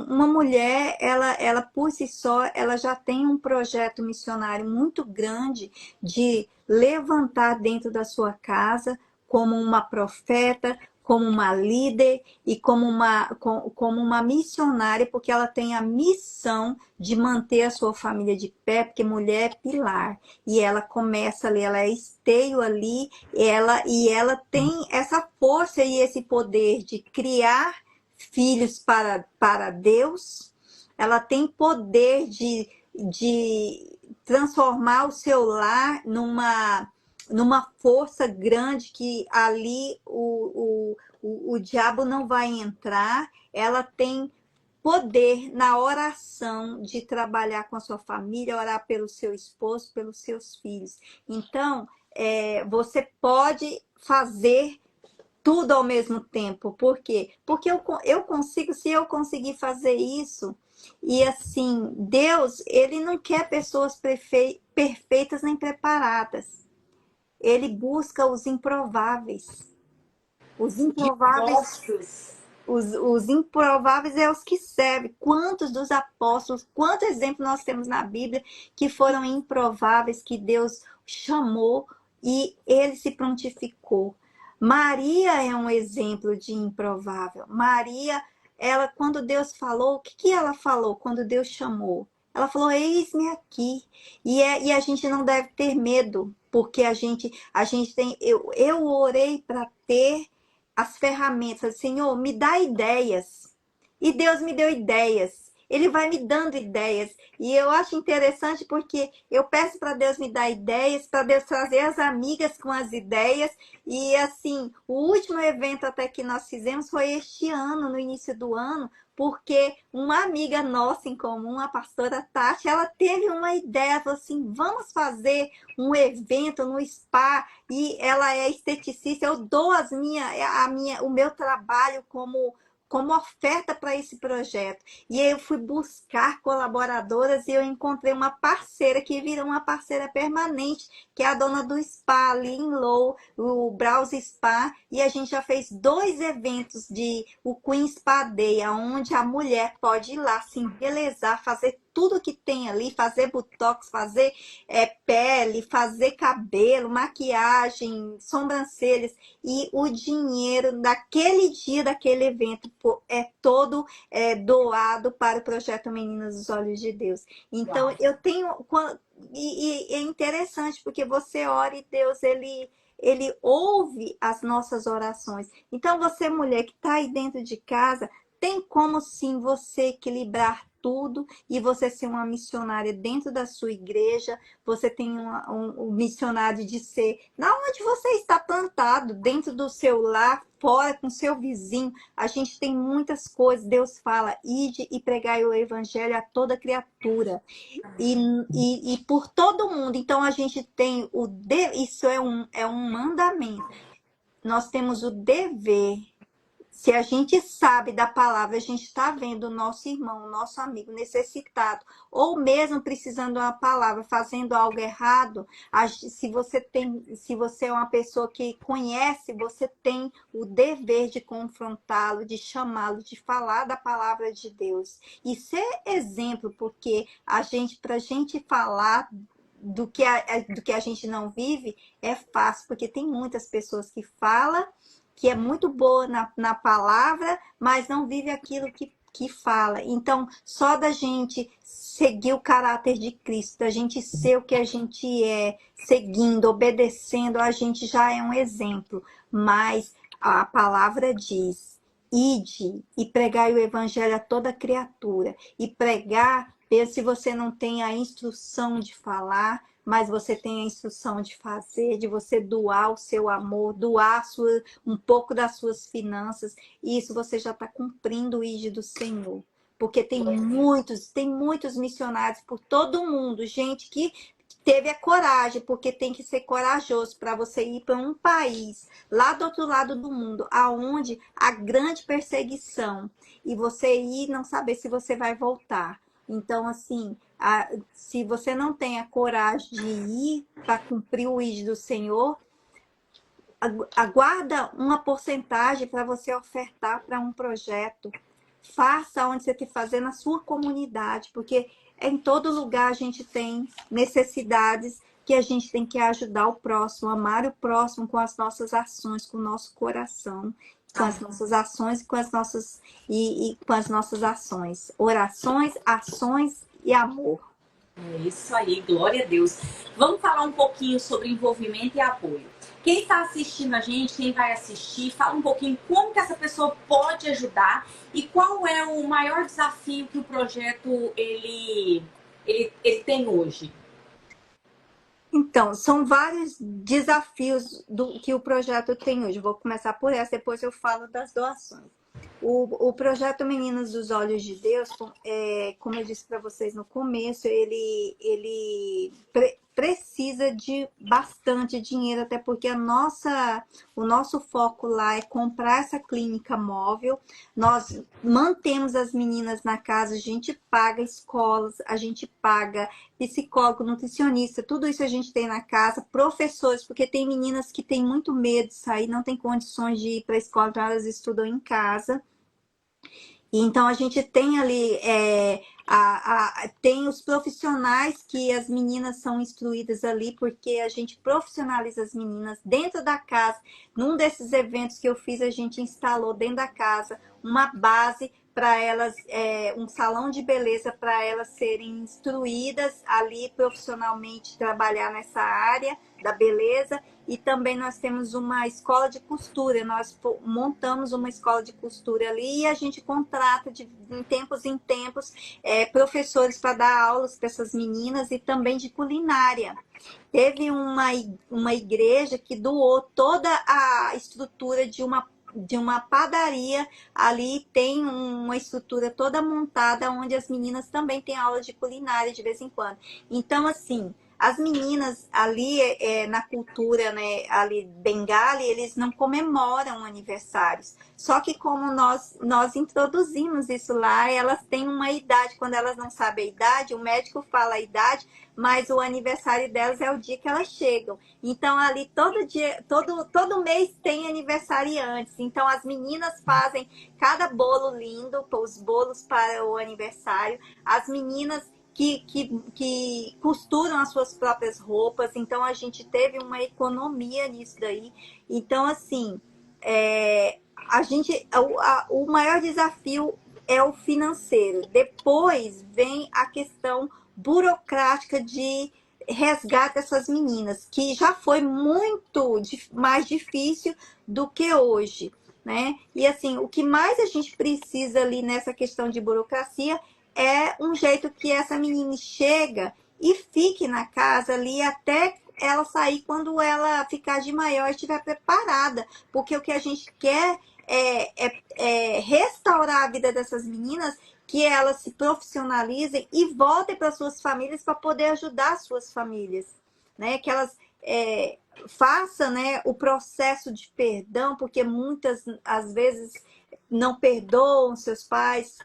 uma mulher, ela por si só, ela já tem um projeto missionário muito grande de levantar dentro da sua casa como uma profeta, como uma líder e como uma missionária, porque ela tem a missão de manter a sua família de pé, porque mulher é pilar. E ela começa ali, ela é esteio ali, ela tem essa força e esse poder de criar filhos para Deus, ela tem poder de transformar o seu lar numa força grande que ali o diabo não vai entrar. Ela tem poder na oração de trabalhar com a sua família, orar pelo seu esposo, pelos seus filhos. Então, você pode fazer tudo ao mesmo tempo. Por quê? Porque eu consigo, se eu conseguir fazer isso, e assim, Deus, ele não quer pessoas perfeitas nem preparadas. Ele busca os improváveis. Os improváveis, Dispostos. os improváveis é os que servem. Quantos dos apóstolos, quantos exemplos nós temos na Bíblia que foram improváveis, que Deus chamou e ele se prontificou. Maria é um exemplo de improvável. Maria, ela, quando Deus falou, o que ela falou quando Deus chamou? Ela falou, eis-me aqui. E a gente não deve ter medo, porque a gente tem. Eu orei para ter as ferramentas. Senhor, me dá ideias. E Deus me deu ideias. Ele vai me dando ideias. E eu acho interessante porque eu peço para Deus me dar ideias, para Deus trazer as amigas com as ideias. E assim, o último evento até que nós fizemos foi este ano, no início do ano, porque uma amiga nossa em comum, a pastora Tati, ela teve uma ideia, falou assim, vamos fazer um evento no spa, e ela é esteticista, eu dou o meu trabalho como oferta para esse projeto. E aí eu fui buscar colaboradoras e eu encontrei uma parceira que virou uma parceira permanente, que é a dona do spa ali em Low, o Browse Spa, e a gente já fez 2 eventos de o Queen Spa Day, onde a mulher pode ir lá se embelezar, fazer tudo que tem ali, fazer botox, fazer pele, fazer cabelo, maquiagem, sobrancelhas, e o dinheiro daquele dia, daquele evento, é todo doado para o projeto Meninas dos Olhos de Deus. Então, Uau. eu tenho... E é interessante, porque você ora e Deus, ele ouve as nossas orações. Então, você, mulher que está aí dentro de casa, tem como sim você equilibrar tudo e você ser uma missionária dentro da sua igreja, você tem um missionário de ser na onde você está plantado, dentro do seu lar, fora com seu vizinho. A gente tem muitas coisas. Deus fala, ide e pregai o evangelho a toda criatura. E por todo mundo. Então a gente tem isso é um mandamento. Nós temos o dever. Se a gente sabe da palavra, a gente está vendo o nosso irmão, o nosso amigo necessitado, ou mesmo precisando de uma palavra, fazendo algo errado, se você é uma pessoa que conhece, você tem o dever de confrontá-lo, de chamá-lo, de falar da palavra de Deus. E ser exemplo, porque para a gente falar do que a gente não vive, é fácil, porque tem muitas pessoas que falam que é muito boa na palavra, mas não vive aquilo que fala. Então, só da gente seguir o caráter de Cristo, da gente ser o que a gente é, seguindo, obedecendo, a gente já é um exemplo. Mas a palavra diz, ide e pregai o evangelho a toda criatura. E pregar Mesmo se você não tem a instrução de falar, mas você tem a instrução de fazer, de você doar o seu amor, doar um pouco das suas finanças, e isso você já está cumprindo o ID do Senhor. Porque tem muitos missionários por todo mundo, gente que teve a coragem, porque tem que ser corajoso para você ir para um país lá do outro lado do mundo, aonde há grande perseguição, e você ir e não saber se você vai voltar. Então, assim, se você não tem a coragem de ir para cumprir o ID do Senhor, aguarda uma porcentagem para você ofertar para um projeto. Faça onde você tem que fazer na sua comunidade, porque em todo lugar a gente tem necessidades que a gente tem que ajudar o próximo, amar o próximo com as nossas ações, com o nosso coração, com as nossas ações e com as nossas ações. Orações, ações e amor. É isso aí, glória a Deus. Vamos falar um pouquinho sobre envolvimento e apoio. Quem está assistindo a gente, quem vai assistir, fala um pouquinho como que essa pessoa pode ajudar e qual é o maior desafio que o projeto ele tem hoje. Então, são vários desafios que o projeto tem hoje. Vou começar por essa, depois eu falo das doações. O projeto Meninas dos Olhos de Deus, como eu disse para vocês no começo, ele precisa de bastante dinheiro, até porque o nosso foco lá é comprar essa clínica móvel. Nós mantemos as meninas na casa, a gente paga escolas, a gente paga psicólogo, nutricionista, tudo isso a gente tem na casa, professores, porque tem meninas que têm muito medo de sair, não tem condições de ir para a escola, então elas estudam em casa. Então a gente tem ali tem os profissionais que as meninas são instruídas ali, porque a gente profissionaliza as meninas dentro da casa. Num desses eventos que eu fiz, a gente instalou dentro da casa uma base para elas, um salão de beleza para elas serem instruídas ali profissionalmente, trabalhar nessa área da beleza. E também nós temos uma escola de costura, nós montamos uma escola de costura ali e a gente contrata de tempos em tempos professores para dar aulas para essas meninas e também de culinária. Teve uma igreja que doou toda a estrutura de uma padaria, ali tem uma estrutura toda montada, onde as meninas também têm aula de culinária de vez em quando. Então, assim, as meninas ali na cultura, né, ali bengali, eles não comemoram aniversários. Só que como nós introduzimos isso lá, elas têm uma idade, quando elas não sabem a idade, o médico fala a idade, mas o aniversário delas é o dia que elas chegam. Então ali todo mês tem aniversariantes. Então as meninas fazem cada bolo lindo, os bolos para o aniversário. As meninas que costuram as suas próprias roupas, então a gente teve uma economia nisso daí. Então, assim, o maior desafio é o financeiro. Depois vem a questão burocrática de resgate dessas meninas, que já foi muito mais difícil do que hoje, né? E assim, o que mais a gente precisa ali nessa questão de burocracia é um jeito que essa menina chega e fique na casa ali até ela sair, quando ela ficar de maior e estiver preparada. Porque o que a gente quer é restaurar a vida dessas meninas, que elas se profissionalizem e voltem para suas famílias para poder ajudar as suas famílias, né? Que elas façam, né, o processo de perdão, porque muitas, às vezes, não perdoam seus pais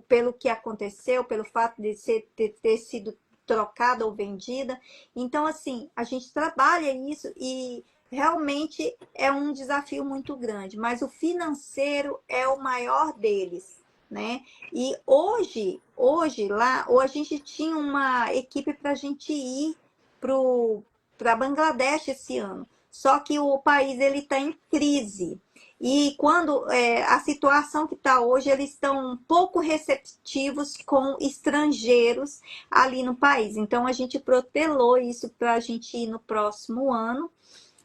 pelo que aconteceu, pelo fato de ter sido trocada ou vendida. Então, assim, a gente trabalha isso e realmente é um desafio muito grande, mas o financeiro é o maior deles, né? E hoje lá, ou a gente tinha uma equipe para a gente ir para Bangladesh esse ano, só que o país ele está em crise. E quando a situação que está hoje, eles estão um pouco receptivos com estrangeiros ali no país. Então, a gente protelou isso para a gente ir no próximo ano.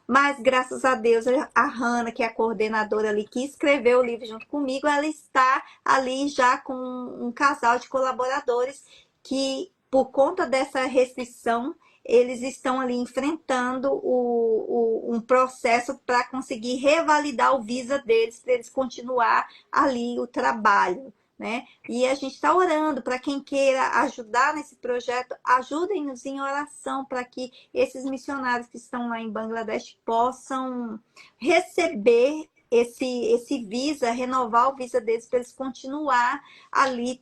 Mas, graças a Deus, a Hanna, que é a coordenadora ali, que escreveu o livro junto comigo, ela está ali já com um casal de colaboradores que, por conta dessa restrição, eles estão ali enfrentando um processo para conseguir revalidar o visa deles, para eles continuar ali o trabalho, né? E a gente está orando para quem queira ajudar nesse projeto, ajudem-nos em oração para que esses missionários que estão lá em Bangladesh possam receber esse visa, renovar o visa deles para eles continuar ali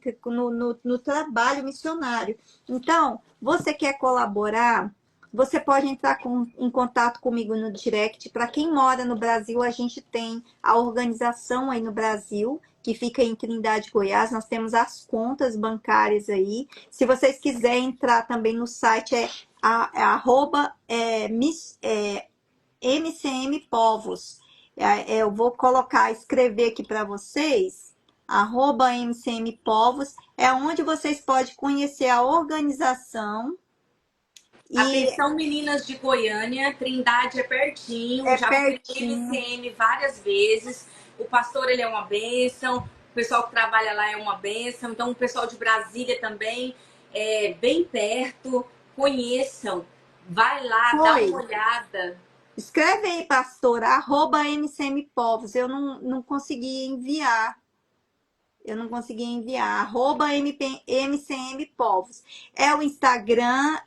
no trabalho missionário. Então, você quer colaborar? Você pode entrar em contato comigo no direct. Para quem mora no Brasil, a gente tem a organização aí no Brasil, que fica em Trindade, Goiás. Nós temos as contas bancárias aí. Se vocês quiserem entrar também no site, MCM Povos. Eu vou escrever aqui para vocês, @MCM Povos, é onde vocês podem conhecer a organização. Atenção, meninas de Goiânia, Trindade é pertinho, já fui no MCM várias vezes. O pastor, ele é uma bênção, o pessoal que trabalha lá é uma bênção, então o pessoal de Brasília também é bem perto, conheçam, vai lá, dá uma olhada. Escreve aí, pastor, @MCM Povos. Eu não consegui enviar. @MCM Povos. É o Instagram,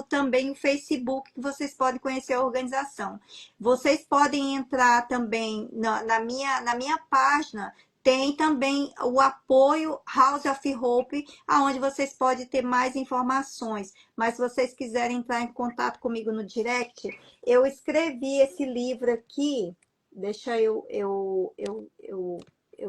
também o Facebook, que vocês podem conhecer a organização. Vocês podem entrar também na minha página. Tem também o apoio House of Hope, aonde vocês podem ter mais informações. Mas se vocês quiserem entrar em contato comigo no direct, eu escrevi esse livro aqui. Deixa eu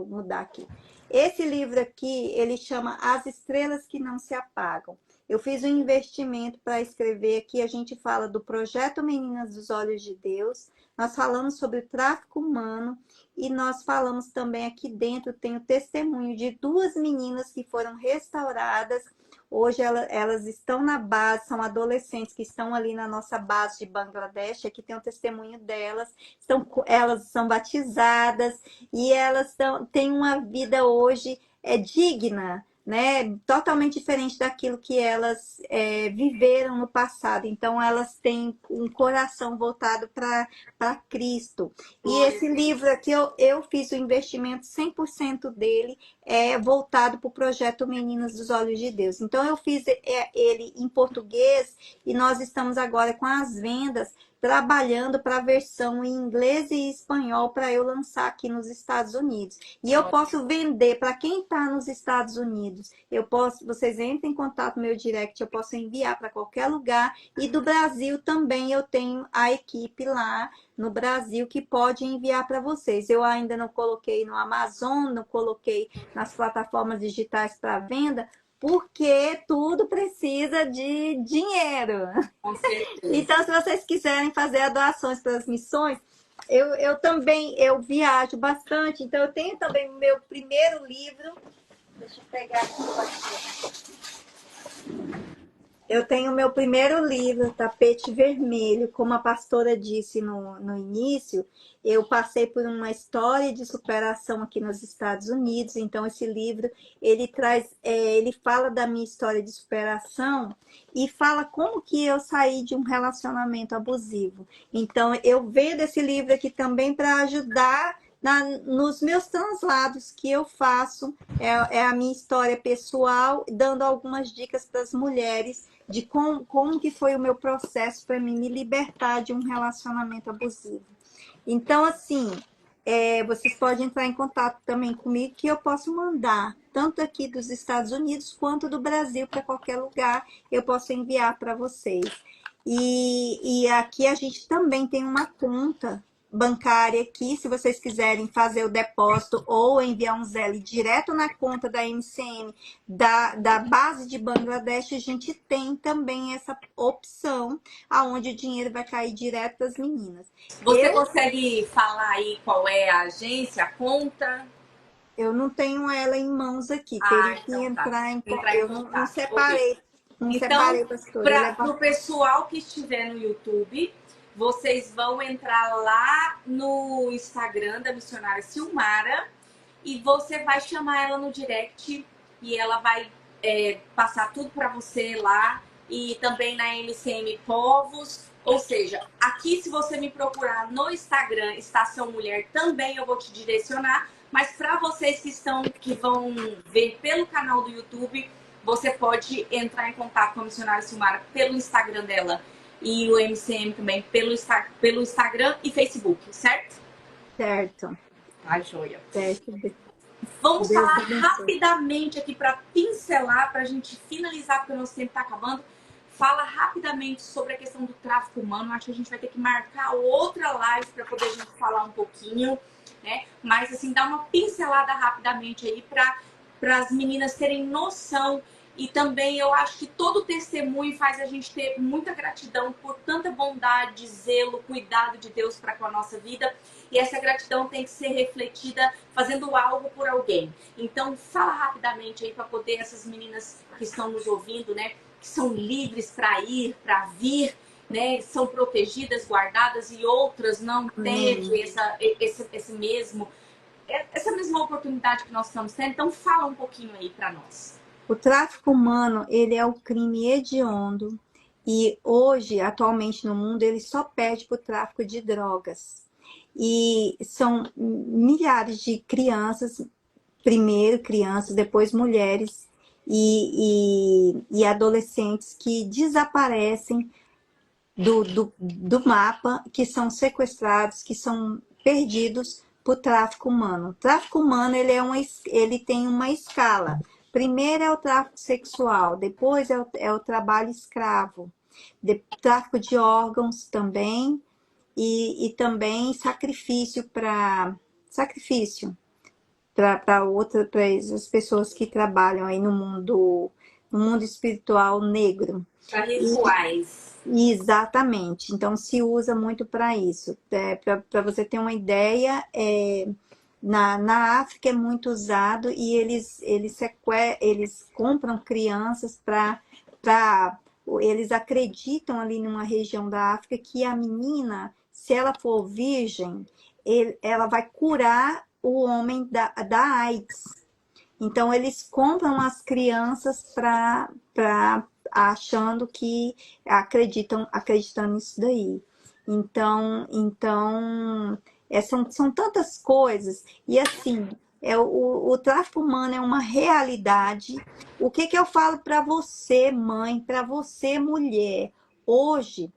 mudar aqui. Esse livro aqui, ele chama As Estrelas que Não Se Apagam. Eu fiz um investimento para escrever aqui. A gente fala do projeto Meninas dos Olhos de Deus. Nós falamos sobre o tráfico humano e nós falamos também aqui dentro, tem o testemunho de 2 meninas que foram restauradas. Hoje elas estão na base, são adolescentes que estão ali na nossa base de Bangladesh. Aqui tem o testemunho delas. Elas são batizadas e elas têm uma vida hoje digna, né? Totalmente diferente daquilo que elas viveram no passado. Então, elas têm um coração voltado para Cristo. E esse livro aqui, eu fiz o investimento 100% dele voltado para o projeto Meninas dos Olhos de Deus. Então, eu fiz ele em português e nós estamos agora com as vendas trabalhando para a versão em inglês e espanhol para eu lançar aqui nos Estados Unidos. E eu posso vender para quem está nos Estados Unidos. Vocês entrem em contato no meu direct, eu posso enviar para qualquer lugar. E do Brasil também eu tenho a equipe lá no Brasil que pode enviar para vocês. Eu ainda não coloquei no Amazon, não coloquei nas plataformas digitais para venda, porque tudo precisa de dinheiro. Com certeza. Então, se vocês quiserem fazer doações para as missões, eu também viajo bastante. Então, eu tenho também o meu primeiro livro. Deixa eu pegar aqui. Eu tenho o meu primeiro livro, Tapete Vermelho. Como a pastora disse no início, eu passei por uma história de superação aqui nos Estados Unidos. Então, esse livro, ele fala da minha história de superação e fala como que eu saí de um relacionamento abusivo. Então, eu vendo esse livro aqui também para ajudar nos meus translados que eu faço, é a minha história pessoal, dando algumas dicas para as mulheres de como que foi o meu processo para me libertar de um relacionamento abusivo. Então, assim, vocês podem entrar em contato também comigo, que eu posso mandar, tanto aqui dos Estados Unidos, quanto do Brasil, para qualquer lugar, eu posso enviar para vocês. E aqui a gente também tem uma conta bancária aqui, se vocês quiserem fazer o depósito ou enviar um Zelle direto na conta da MCM da base de Bangladesh, a gente tem também essa opção, aonde o dinheiro vai cair direto das meninas. Você consegue falar aí qual é a agência, a conta? Eu não tenho ela em mãos aqui, teria que entrar em contato. Eu não separei. Não separei, pastora. Para o pessoal que estiver no YouTube, vocês vão entrar lá no Instagram da missionária Silmara e você vai chamar ela no direct e ela vai passar tudo para você lá e também na MCM Povos. Ou seja, aqui se você me procurar no Instagram, Estação Mulher, também eu vou te direcionar. Mas para vocês que vão ver pelo canal do YouTube, você pode entrar em contato com a missionária Silmara pelo Instagram dela e o MCM também pelo Instagram e Facebook, certo? Certo, Ai, joia. certo. Vamos Deus falar abençoe. rapidamente aqui para pincelar, para a gente finalizar, porque o nosso tempo está acabando. Fala rapidamente sobre a questão do tráfico humano. Acho que a gente vai ter que marcar outra live para poder a gente falar um pouquinho, né? Mas assim, dá uma pincelada rapidamente aí para as meninas terem noção. E também eu acho que todo testemunho faz a gente ter muita gratidão por tanta bondade, zelo, cuidado de Deus para com a nossa vida. E essa gratidão tem que ser refletida fazendo algo por alguém. Então, fala rapidamente aí para poder essas meninas que estão nos ouvindo, né? Que são livres para ir, para vir, né? São protegidas, guardadas e outras não teve Amém. essa mesma oportunidade que nós estamos tendo. Então, fala um pouquinho aí para nós. O tráfico humano, ele é um crime hediondo e hoje, atualmente no mundo, ele só perde para o tráfico de drogas. E são milhares de crianças, primeiro crianças, depois mulheres e adolescentes que desaparecem do mapa, que são sequestrados, que são perdidos por tráfico humano. O tráfico humano ele tem uma escala. Primeiro é o tráfico sexual, depois é o trabalho escravo, tráfico de órgãos também, e também sacrifício para as pessoas que trabalham aí no mundo espiritual negro. Para rituais. Exatamente. Então se usa muito para isso. Para você ter uma ideia, na África é muito usado e eles compram crianças eles acreditam ali numa região da África que a menina, se ela for virgem, ela vai curar o homem da AIDS. Então eles compram as crianças para achando que acreditando nisso daí. Então são tantas coisas e assim o tráfico humano é uma realidade. O que eu falo para você, mãe, para você, mulher, hoje,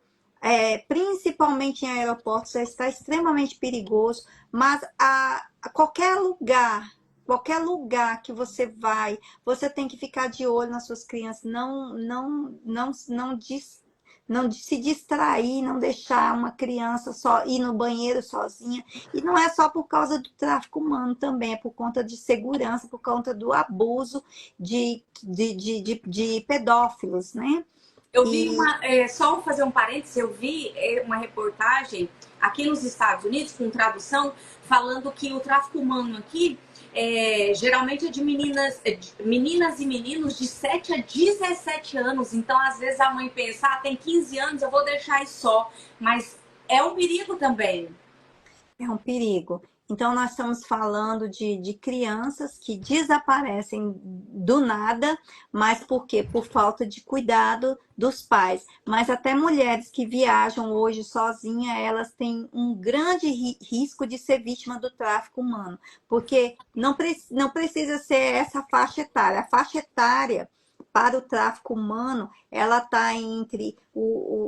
principalmente em aeroportos, está extremamente perigoso, mas a qualquer lugar que você vai, você tem que ficar de olho nas suas crianças, não se distrair, não deixar uma criança só ir no banheiro sozinha. E não é só por causa do tráfico humano também, é por conta de segurança, por conta do abuso de pedófilos, né? Eu vi E só fazer um parênteses, eu vi uma reportagem aqui nos Estados Unidos, com tradução, falando que o tráfico humano aqui geralmente é de meninas e meninos de 7 a 17 anos. Então, às vezes, a mãe pensa, tem 15 anos, eu vou deixar aí só. Mas é um perigo também. é um perigo. Então, nós estamos falando de crianças que desaparecem do nada, mas por quê? Por falta de cuidado dos pais. Mas até mulheres que viajam hoje sozinhas, elas têm um grande risco de ser vítima do tráfico humano, porque não precisa ser essa faixa etária. A faixa etária para o tráfico humano, ela está entre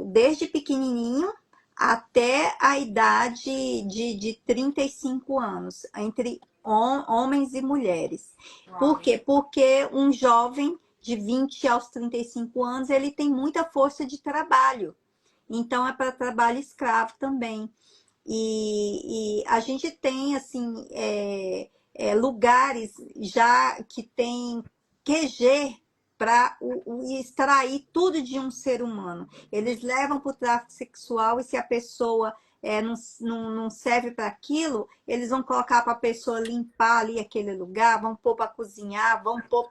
desde pequenininho até a idade de 35 anos, entre homens e mulheres. Por quê? Porque um jovem de 20 aos 35 anos, ele tem muita força de trabalho. Então, é para trabalho escravo também. E a gente tem, assim, lugares já que tem QG para extrair tudo de um ser humano. Eles levam para o tráfico sexual e se a pessoa não serve para aquilo, eles vão colocar para a pessoa limpar ali aquele lugar, vão pôr para cozinhar, vão pôr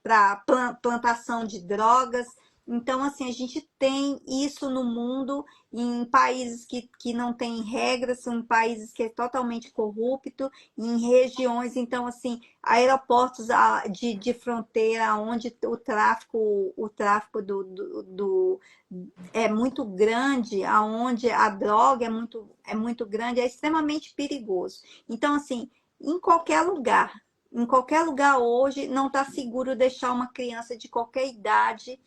para plantação de drogas. Então, assim, a gente tem isso no mundo, em países que não têm regras, são países que é totalmente corrupto, em regiões, então, assim, aeroportos de fronteira, onde o tráfico é muito grande, aonde a droga é muito grande, é extremamente perigoso. Então, assim, em qualquer lugar, em qualquer lugar hoje, não está seguro deixar uma criança de qualquer idade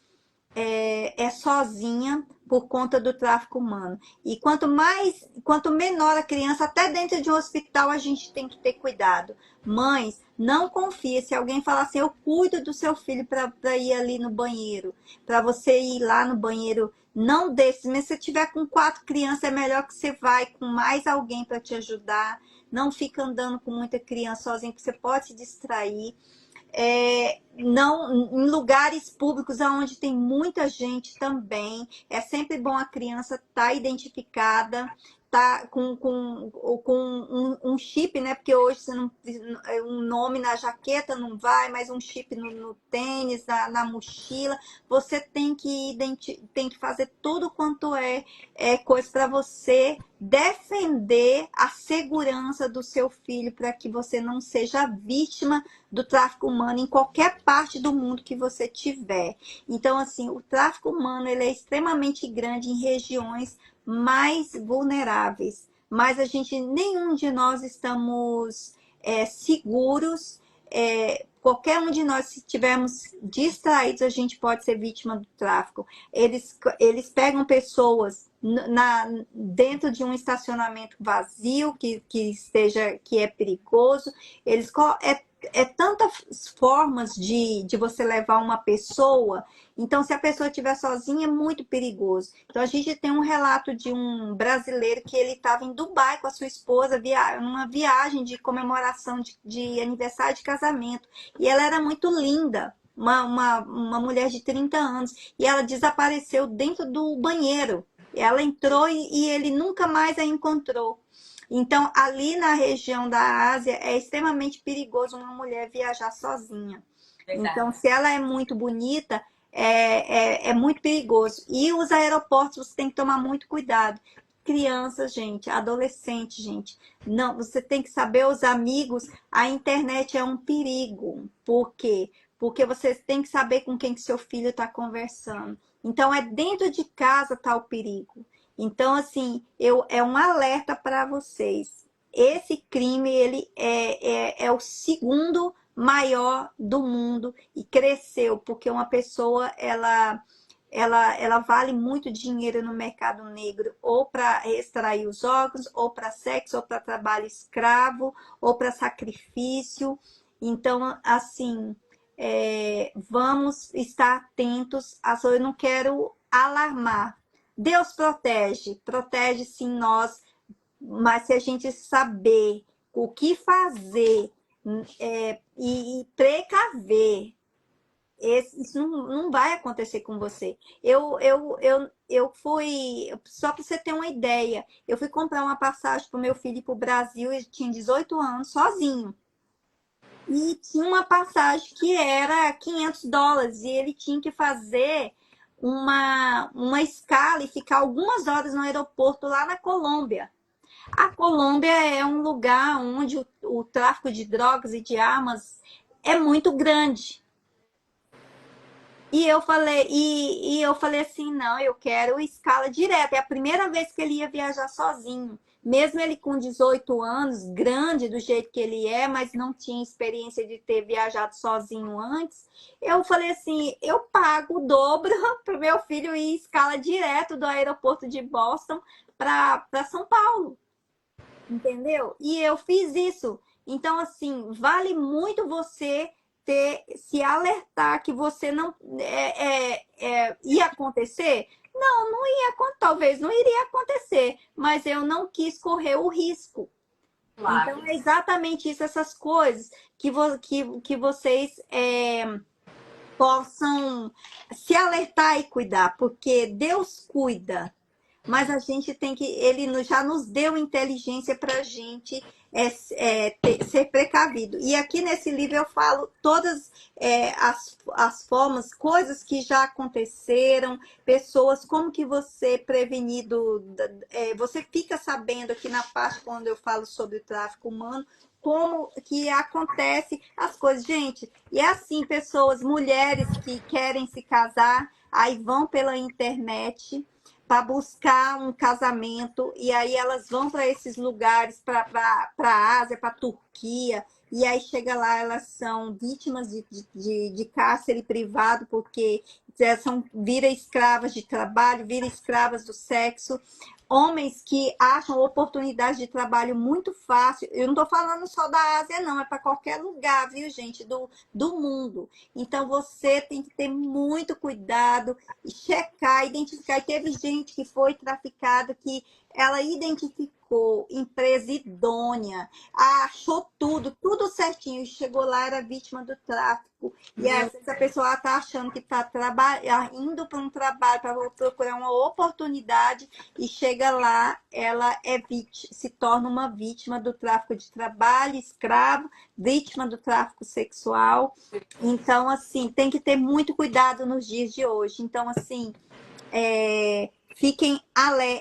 sozinha por conta do tráfico humano. E quanto menor a criança, até dentro de um hospital, a gente tem que ter cuidado. Mães, não confie. Se alguém falar assim, eu cuido do seu filho para ir ali no banheiro, para você ir lá no banheiro, não deixe. Mas se você tiver com 4 crianças, é melhor que você vai com mais alguém para te ajudar. Não fica andando com muita criança sozinha, porque você pode se distrair. Não em lugares públicos onde tem muita gente também. É sempre bom a criança estar identificada, tá com um chip, né? Porque hoje você não, um nome na jaqueta não vai, mas um chip no tênis, na mochila. Você tem que fazer tudo quanto é coisa para você defender a segurança do seu filho, para que você não seja vítima do tráfico humano em qualquer parte do mundo que você tiver. Então, assim, o tráfico humano ele é extremamente grande em regiões mais vulneráveis, mas nenhum de nós estamos seguros. Qualquer um de nós, se estivermos distraídos, a gente pode ser vítima do tráfico. Eles pegam pessoas dentro de um estacionamento vazio que é perigoso. Tantas formas de você levar uma pessoa. Então, se a pessoa estiver sozinha, é muito perigoso. Então, a gente tem um relato de um brasileiro que ele estava em Dubai com a sua esposa, numa viagem de comemoração de aniversário de casamento. E ela era muito linda, uma mulher de 30 anos. E ela desapareceu dentro do banheiro. Ela entrou e ele nunca mais a encontrou. Então, ali na região da Ásia, é extremamente perigoso uma mulher viajar sozinha. Verdade. Então, se ela é muito bonita, é muito perigoso. E os aeroportos, você tem que tomar muito cuidado. Crianças, gente, adolescente, gente. Não, você tem que saber os amigos. A internet é um perigo. Por quê? Porque você tem que saber com quem que seu filho está conversando. Então, é dentro de casa tá o perigo. Então, assim, é um alerta para vocês. Esse crime, ele é o segundo maior do mundo e cresceu, porque uma pessoa, ela vale muito dinheiro no mercado negro, ou para extrair os órgãos, ou para sexo, ou para trabalho escravo, ou para sacrifício. Então, assim, vamos estar atentos. Eu não quero alarmar. Deus protege sim nós, mas se a gente saber o que fazer e precaver, isso não vai acontecer com você. Eu fui, só para você ter uma ideia, eu fui comprar uma passagem para o meu filho para o Brasil, ele tinha 18 anos, sozinho. E tinha uma passagem que era US$ 500 e ele tinha que fazer uma escala e ficar algumas horas no aeroporto lá na Colômbia. A Colômbia é um lugar onde o tráfico de drogas e de armas é muito grande. E eu falei assim, não, eu quero escala direta. É a primeira vez que ele ia viajar sozinho. Mesmo ele com 18 anos, grande do jeito que ele é, mas não tinha experiência de ter viajado sozinho antes. Eu falei assim, eu pago o dobro para o meu filho ir escala direto do aeroporto de Boston para São Paulo. Entendeu? E eu fiz isso. Então, assim, vale muito você se alertar que você não ia acontecer. Não ia, talvez não iria acontecer, mas eu não quis correr o risco. Claro. Então, é exatamente isso, essas coisas que vocês possam se alertar e cuidar, porque Deus cuida. mas a gente tem que, já nos deu inteligência para a gente ser precavido. E aqui nesse livro eu falo todas as formas, coisas que já aconteceram, pessoas, como que você prevenido, você fica sabendo aqui na parte quando eu falo sobre o tráfico humano, como que acontece as coisas, gente. E é assim, pessoas, mulheres que querem se casar, aí vão pela internet para buscar um casamento, e aí elas vão para esses lugares, para a Ásia, para a Turquia, e aí chega lá, elas são vítimas de cárcere privado, porque vira escravas de trabalho, vira escravas do sexo. Homens que acham oportunidade de trabalho muito fácil. Eu não estou falando só da Ásia, não, é para qualquer lugar, viu, gente, do mundo. Então você tem que ter muito cuidado e checar, identificar. E teve gente que foi traficada que ela identificou empresa idônea, achou tudo certinho, e chegou lá, era vítima do tráfico. E às vezes a pessoa está achando que está indo para um trabalho, para procurar uma oportunidade, e chega lá, ela se torna uma vítima do tráfico de trabalho, escravo, vítima do tráfico sexual. Então, assim, tem que ter muito cuidado nos dias de hoje. Então, assim, fiquem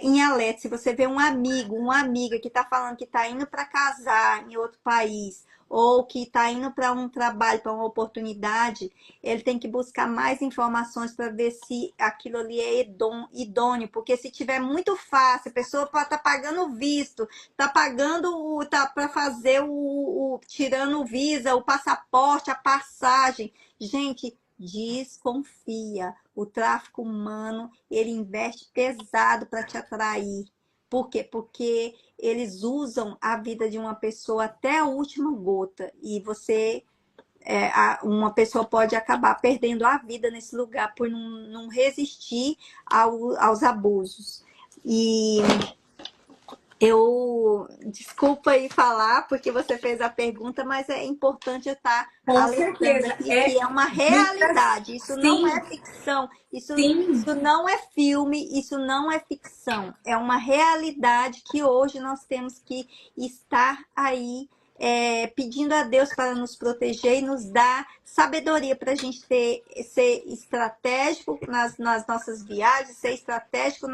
em alerta. Se você vê um amigo, uma amiga que está falando que está indo para casar em outro país, ou que está indo para um trabalho, para uma oportunidade, ele tem que buscar mais informações para ver se aquilo ali é idôneo, porque se tiver muito fácil, a pessoa está pagando o visto, está pagando para fazer tirando o visa, o passaporte, a passagem. Gente, desconfia. O tráfico humano, ele investe pesado para te atrair. Por quê? Porque eles usam a vida de uma pessoa até a última gota. E uma pessoa pode acabar perdendo a vida nesse lugar por não resistir aos abusos. E desculpa aí falar, porque você fez a pergunta, mas é importante eu estar Com alertando certeza. aqui que é uma realidade. Isso não é Sim, ficção, sim. isso não é filme, isso não é ficção. É uma realidade que hoje nós temos que estar aí pedindo a Deus para nos proteger e nos dar sabedoria para a gente ser estratégico nas nossas viagens, ser estratégico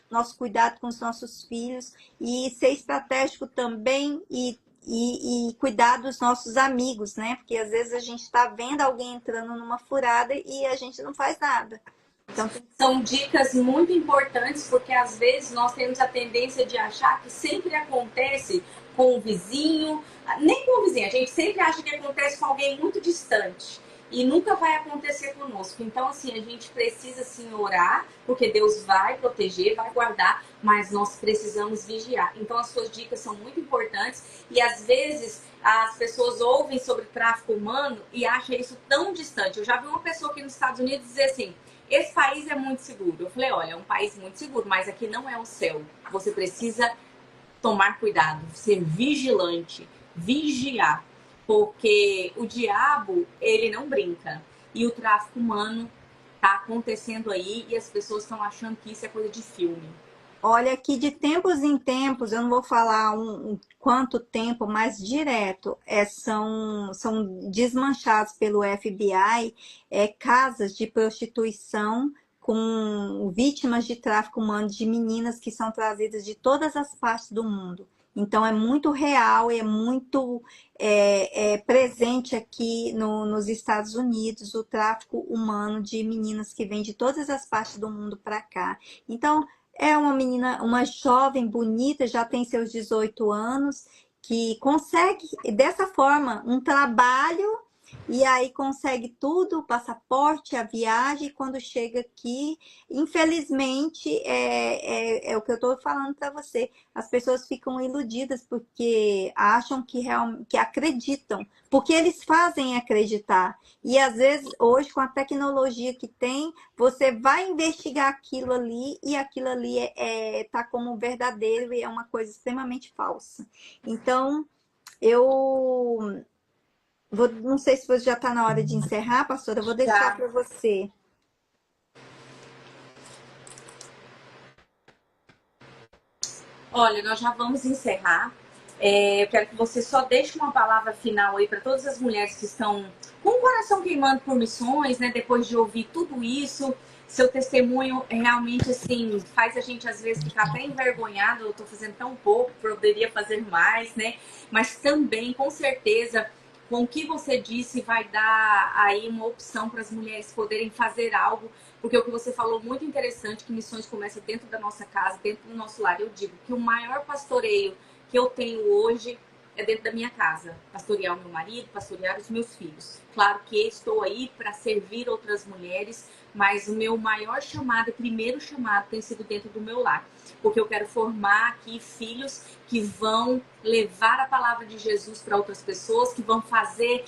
nosso cuidado com os nossos filhos, e ser estratégico também e cuidar dos nossos amigos, né? Porque às vezes a gente está vendo alguém entrando numa furada e a gente não faz nada. Então, são dicas muito importantes, porque às vezes nós temos a tendência de achar que sempre acontece com o vizinho, nem com o vizinho, a gente sempre acha que acontece com alguém muito distante. E nunca vai acontecer conosco. Então, assim, a gente precisa sim orar, porque Deus vai proteger, vai guardar, mas nós precisamos vigiar. Então, as suas dicas são muito importantes e às vezes as pessoas ouvem sobre tráfico humano e acham isso tão distante. Eu já vi uma pessoa aqui nos Estados Unidos dizer assim: esse país é muito seguro. Eu falei, olha, é um país muito seguro, mas aqui não é o céu. Você precisa tomar cuidado, ser vigilante, vigiar, porque o diabo, ele não brinca. E o tráfico humano tá acontecendo aí e as pessoas estão achando que isso é coisa de filme. olha, que de tempos em tempos, eu não vou falar quanto tempo, mas direto, são desmanchados pelo FBI casas de prostituição com vítimas de tráfico humano, de meninas que são trazidas de todas as partes do mundo. Então, é muito real, é muito presente aqui nos Estados Unidos o tráfico humano de meninas que vêm de todas as partes do mundo para cá. Então, é uma menina, uma jovem bonita, já tem seus 18 anos, que consegue, dessa forma, um trabalho, e aí consegue tudo, o passaporte, a viagem, e quando chega aqui, infelizmente, é o que eu estou falando para você, as pessoas ficam iludidas porque acham que acreditam, porque eles fazem acreditar. E às vezes, hoje, com a tecnologia que tem, você vai investigar aquilo ali e aquilo ali tá como verdadeiro e é uma coisa extremamente falsa. Então, eu não sei se você já está na hora de encerrar, pastora, eu vou deixar Já. para você. Olha, nós já vamos encerrar. Eu quero que você só deixe uma palavra final aí para todas as mulheres que estão com o coração queimando por missões, né? Depois de ouvir tudo isso, seu testemunho realmente assim faz a gente às vezes ficar até envergonhado. Eu estou fazendo tão pouco, poderia fazer mais, né? Mas também, com certeza, com o que você disse, vai dar aí uma opção para as mulheres poderem fazer algo, porque o que você falou muito interessante, que missões começam dentro da nossa casa, dentro do nosso lar. Eu digo que o maior pastoreio que eu tenho hoje é dentro da minha casa. Pastorear o meu marido, pastorear os meus filhos. Claro que estou aí para servir outras mulheres, mas o meu maior chamado e primeiro chamado tem sido dentro do meu lar. Porque eu quero formar aqui filhos que vão levar a palavra de Jesus para outras pessoas, que vão fazer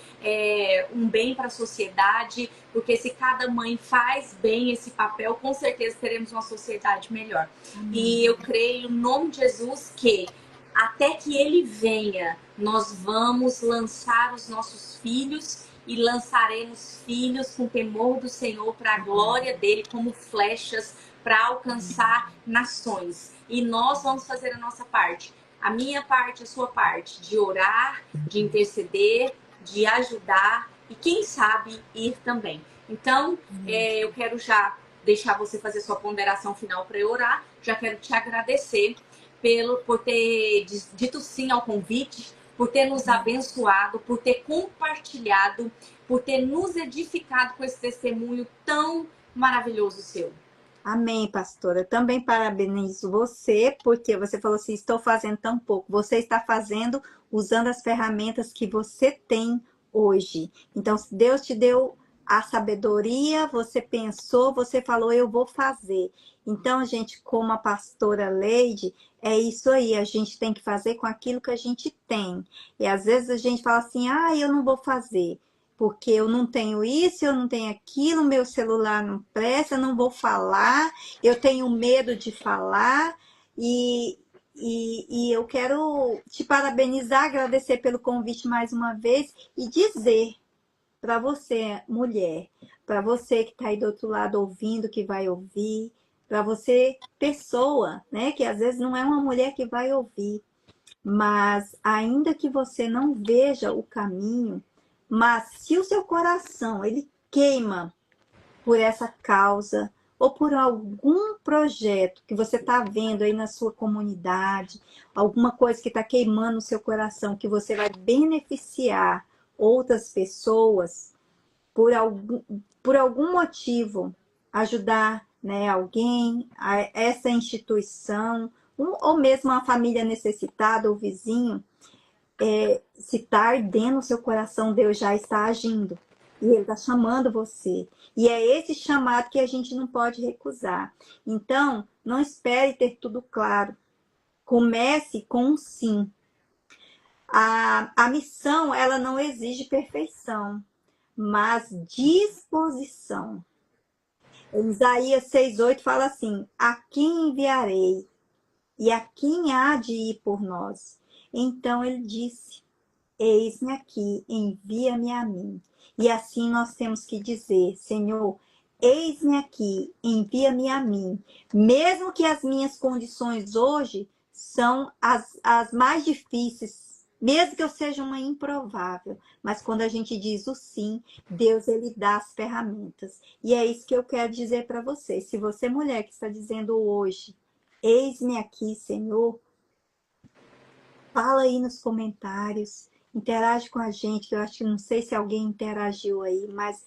um bem para a sociedade, porque se cada mãe faz bem esse papel, com certeza teremos uma sociedade melhor. E eu creio, no nome de Jesus, que até que ele venha, nós vamos lançar os nossos filhos e lançaremos filhos com temor do Senhor para a glória dele, como flechas para alcançar nações. E nós vamos fazer a nossa parte. A minha parte, a sua parte, de orar, de interceder, de ajudar e quem sabe ir também. Então, eu quero já deixar você fazer sua ponderação final para eu orar. Já quero te agradecer por ter dito sim ao convite, por ter nos abençoado, por ter compartilhado, por ter nos edificado com esse testemunho tão maravilhoso seu. Amém, pastora. Eu também parabenizo você, porque você falou assim: estou fazendo tão pouco. Você está fazendo usando as ferramentas que você tem hoje. Então, se Deus te deu a sabedoria, você pensou, você falou, eu vou fazer. Então, gente, como a pastora Leide, é isso aí, a gente tem que fazer com aquilo que a gente tem. E às vezes a gente fala assim: ah, eu não vou fazer porque eu não tenho isso, eu não tenho aquilo, meu celular não presta, eu não vou falar, eu tenho medo de falar, e eu quero te parabenizar, agradecer pelo convite mais uma vez e dizer para você, mulher, para você que está aí do outro lado ouvindo, que vai ouvir, para você, pessoa, né, que às vezes não é uma mulher que vai ouvir, mas ainda que você não veja o caminho, mas se o seu coração ele queima por essa causa ou por algum projeto que você está vendo aí na sua comunidade, alguma coisa que está queimando o seu coração, que você vai beneficiar outras pessoas por algum motivo, ajudar, né, alguém, essa instituição, ou mesmo a família necessitada, ou vizinho, se está ardendo o seu coração, Deus já está agindo. E Ele está chamando você. E é esse chamado que a gente não pode recusar. Então, não espere ter tudo claro. Comece com um sim. A missão, ela não exige perfeição, mas disposição. Em Isaías 6,8 fala assim: a quem enviarei? E a quem há de ir por nós? Então ele disse: eis-me aqui, envia-me a mim. E assim nós temos que dizer: Senhor, eis-me aqui, envia-me a mim. Mesmo que as minhas condições hoje são as mais difíceis, mesmo que eu seja uma improvável, mas quando a gente diz o sim, Deus ele dá as ferramentas. E é isso que eu quero dizer para você. Se você, mulher, que está dizendo hoje: eis-me aqui, Senhor, fala aí nos comentários, interage com a gente, que eu acho que não sei se alguém interagiu aí, mas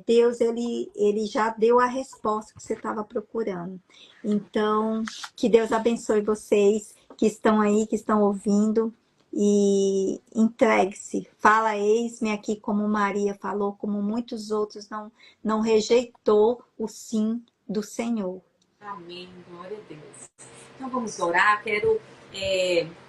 Deus, ele já deu a resposta que você estava procurando. Então, que Deus abençoe vocês que estão aí, que estão ouvindo, e entregue-se. Fala, eis-me aqui, como Maria falou, como muitos outros não rejeitou o sim do Senhor. Amém, glória a Deus. Então vamos orar, quero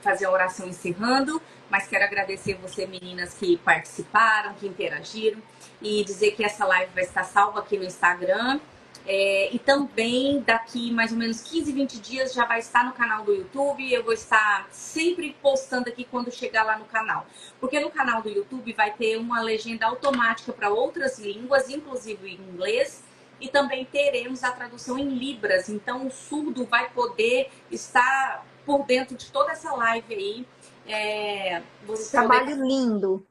fazer a oração encerrando, mas quero agradecer você, meninas, que participaram, que interagiram, e dizer que essa live vai estar salva aqui no Instagram, e também daqui mais ou menos 15, 20 dias já vai estar no canal do YouTube. Eu vou estar sempre postando aqui quando chegar lá no canal, porque no canal do YouTube vai ter uma legenda automática para outras línguas, inclusive o inglês, e também teremos a tradução em Libras. Então o surdo vai poder estar por dentro de toda essa live aí. Vocês Trabalho poderem... lindo.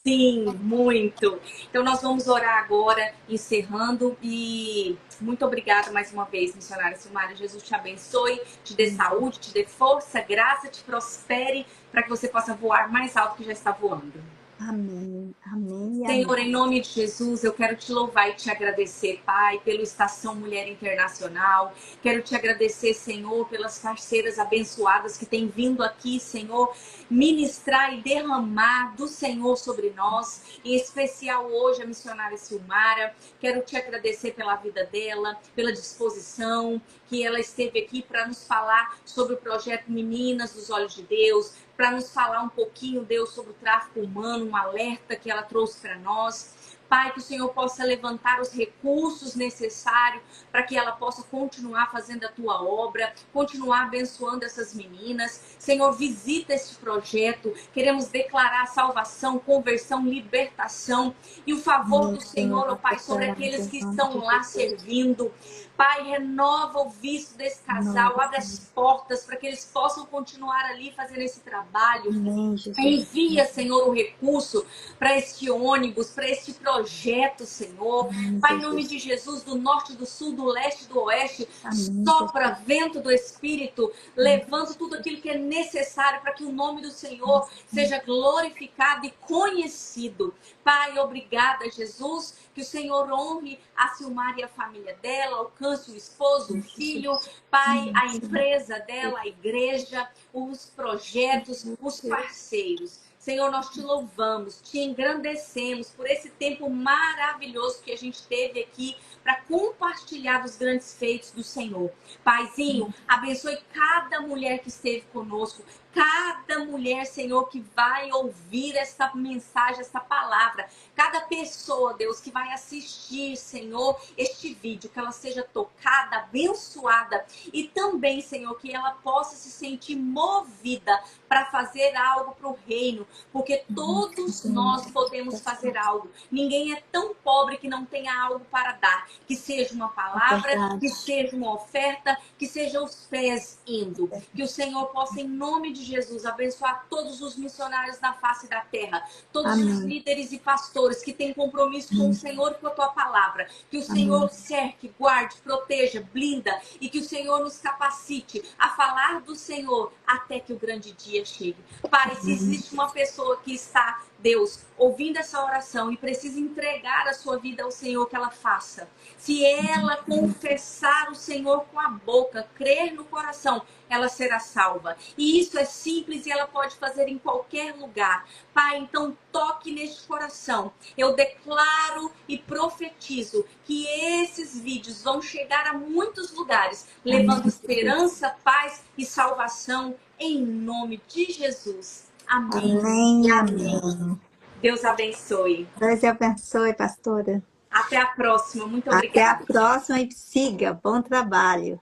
Sim, muito. Então, nós vamos orar agora, encerrando. E muito obrigada mais uma vez, missionária Silmara. Jesus te abençoe, te dê saúde, te dê força, graça, te prospere, para que você possa voar mais alto que já está voando. Amém, amém e Senhor, amém. em nome de Jesus, eu quero te louvar e te agradecer, Pai, pelo Estação Mulher Internacional. Quero te agradecer, Senhor, pelas parceiras abençoadas que têm vindo aqui, Senhor, ministrar e derramar do Senhor sobre nós. Em especial hoje a missionária Silmara. Quero te agradecer pela vida dela, pela disposição que ela esteve aqui para nos falar sobre o projeto Meninas dos Olhos de Deus, para nos falar um pouquinho, Deus, sobre o tráfico humano, um alerta que ela trouxe para nós. Pai, que o Senhor possa levantar os recursos necessários para que ela possa continuar fazendo a tua obra, continuar abençoando essas meninas. Senhor, visita este projeto. Queremos declarar salvação, conversão, libertação e o favor Amém, do Senhor, Senhor, ó nós Pai, sobre declaramos aqueles em que nome estão de lá Jesus. servindo. Pai, renova o visto desse Em nome casal, do abre as portas para que eles possam continuar ali fazendo esse trabalho. Amém, Jesus. Envia, Senhor, o recurso para este ônibus, para este projeto, Senhor. Amém, Pai, em nome Jesus. de Jesus, do norte, do sul, do leste, do oeste, Amém, sopra Jesus. vento do Espírito, levando tudo aquilo que é necessário para que o nome do Senhor seja glorificado e conhecido. Pai, obrigada, Jesus, que o Senhor honre a Silmara e a família dela, alcance o esposo, o filho, Pai, a empresa dela, a igreja, os projetos, os parceiros. Senhor, nós te louvamos, te engrandecemos por esse tempo maravilhoso que a gente teve aqui para compartilhar dos grandes feitos do Senhor. Paizinho, abençoe cada mulher que esteve conosco, cada mulher, Senhor, que vai ouvir essa mensagem, essa palavra. Cada pessoa, Deus, que vai assistir, Senhor, este vídeo, que ela seja tocada, abençoada e também, Senhor, que ela possa se sentir movida para fazer algo para o reino, porque todos nós podemos fazer algo. Ninguém é tão pobre que não tenha algo para dar, que seja uma palavra, que seja uma oferta, que seja os pés indo. Que o Senhor possa, em nome de Jesus, abençoar todos os missionários na face da terra, todos os líderes e pastores que têm compromisso com o Senhor e com a tua palavra. Que o Senhor cerque, guarde, proteja, blinda e que o Senhor nos capacite a falar do Senhor até que o grande dia chegue. Pai, se existe uma pessoa que está, Deus, ouvindo essa oração e precisa entregar a sua vida ao Senhor, que ela faça. Se ela confessar o Senhor com a boca, crer no coração, ela será salva. E isso é simples e ela pode fazer em qualquer lugar. Pai, então toque neste coração. Eu declaro e profetizo que esses vídeos vão chegar a muitos lugares, levando esperança, paz e salvação em nome de Jesus. Amém. Amém, amém. Deus abençoe. Deus abençoe, pastora. Até a próxima. Muito Até a obrigada. próxima e siga. Bom trabalho.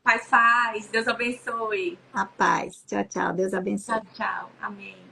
Paz. Deus abençoe. A paz. Tchau, tchau. Deus abençoe. Tchau, tchau. Amém.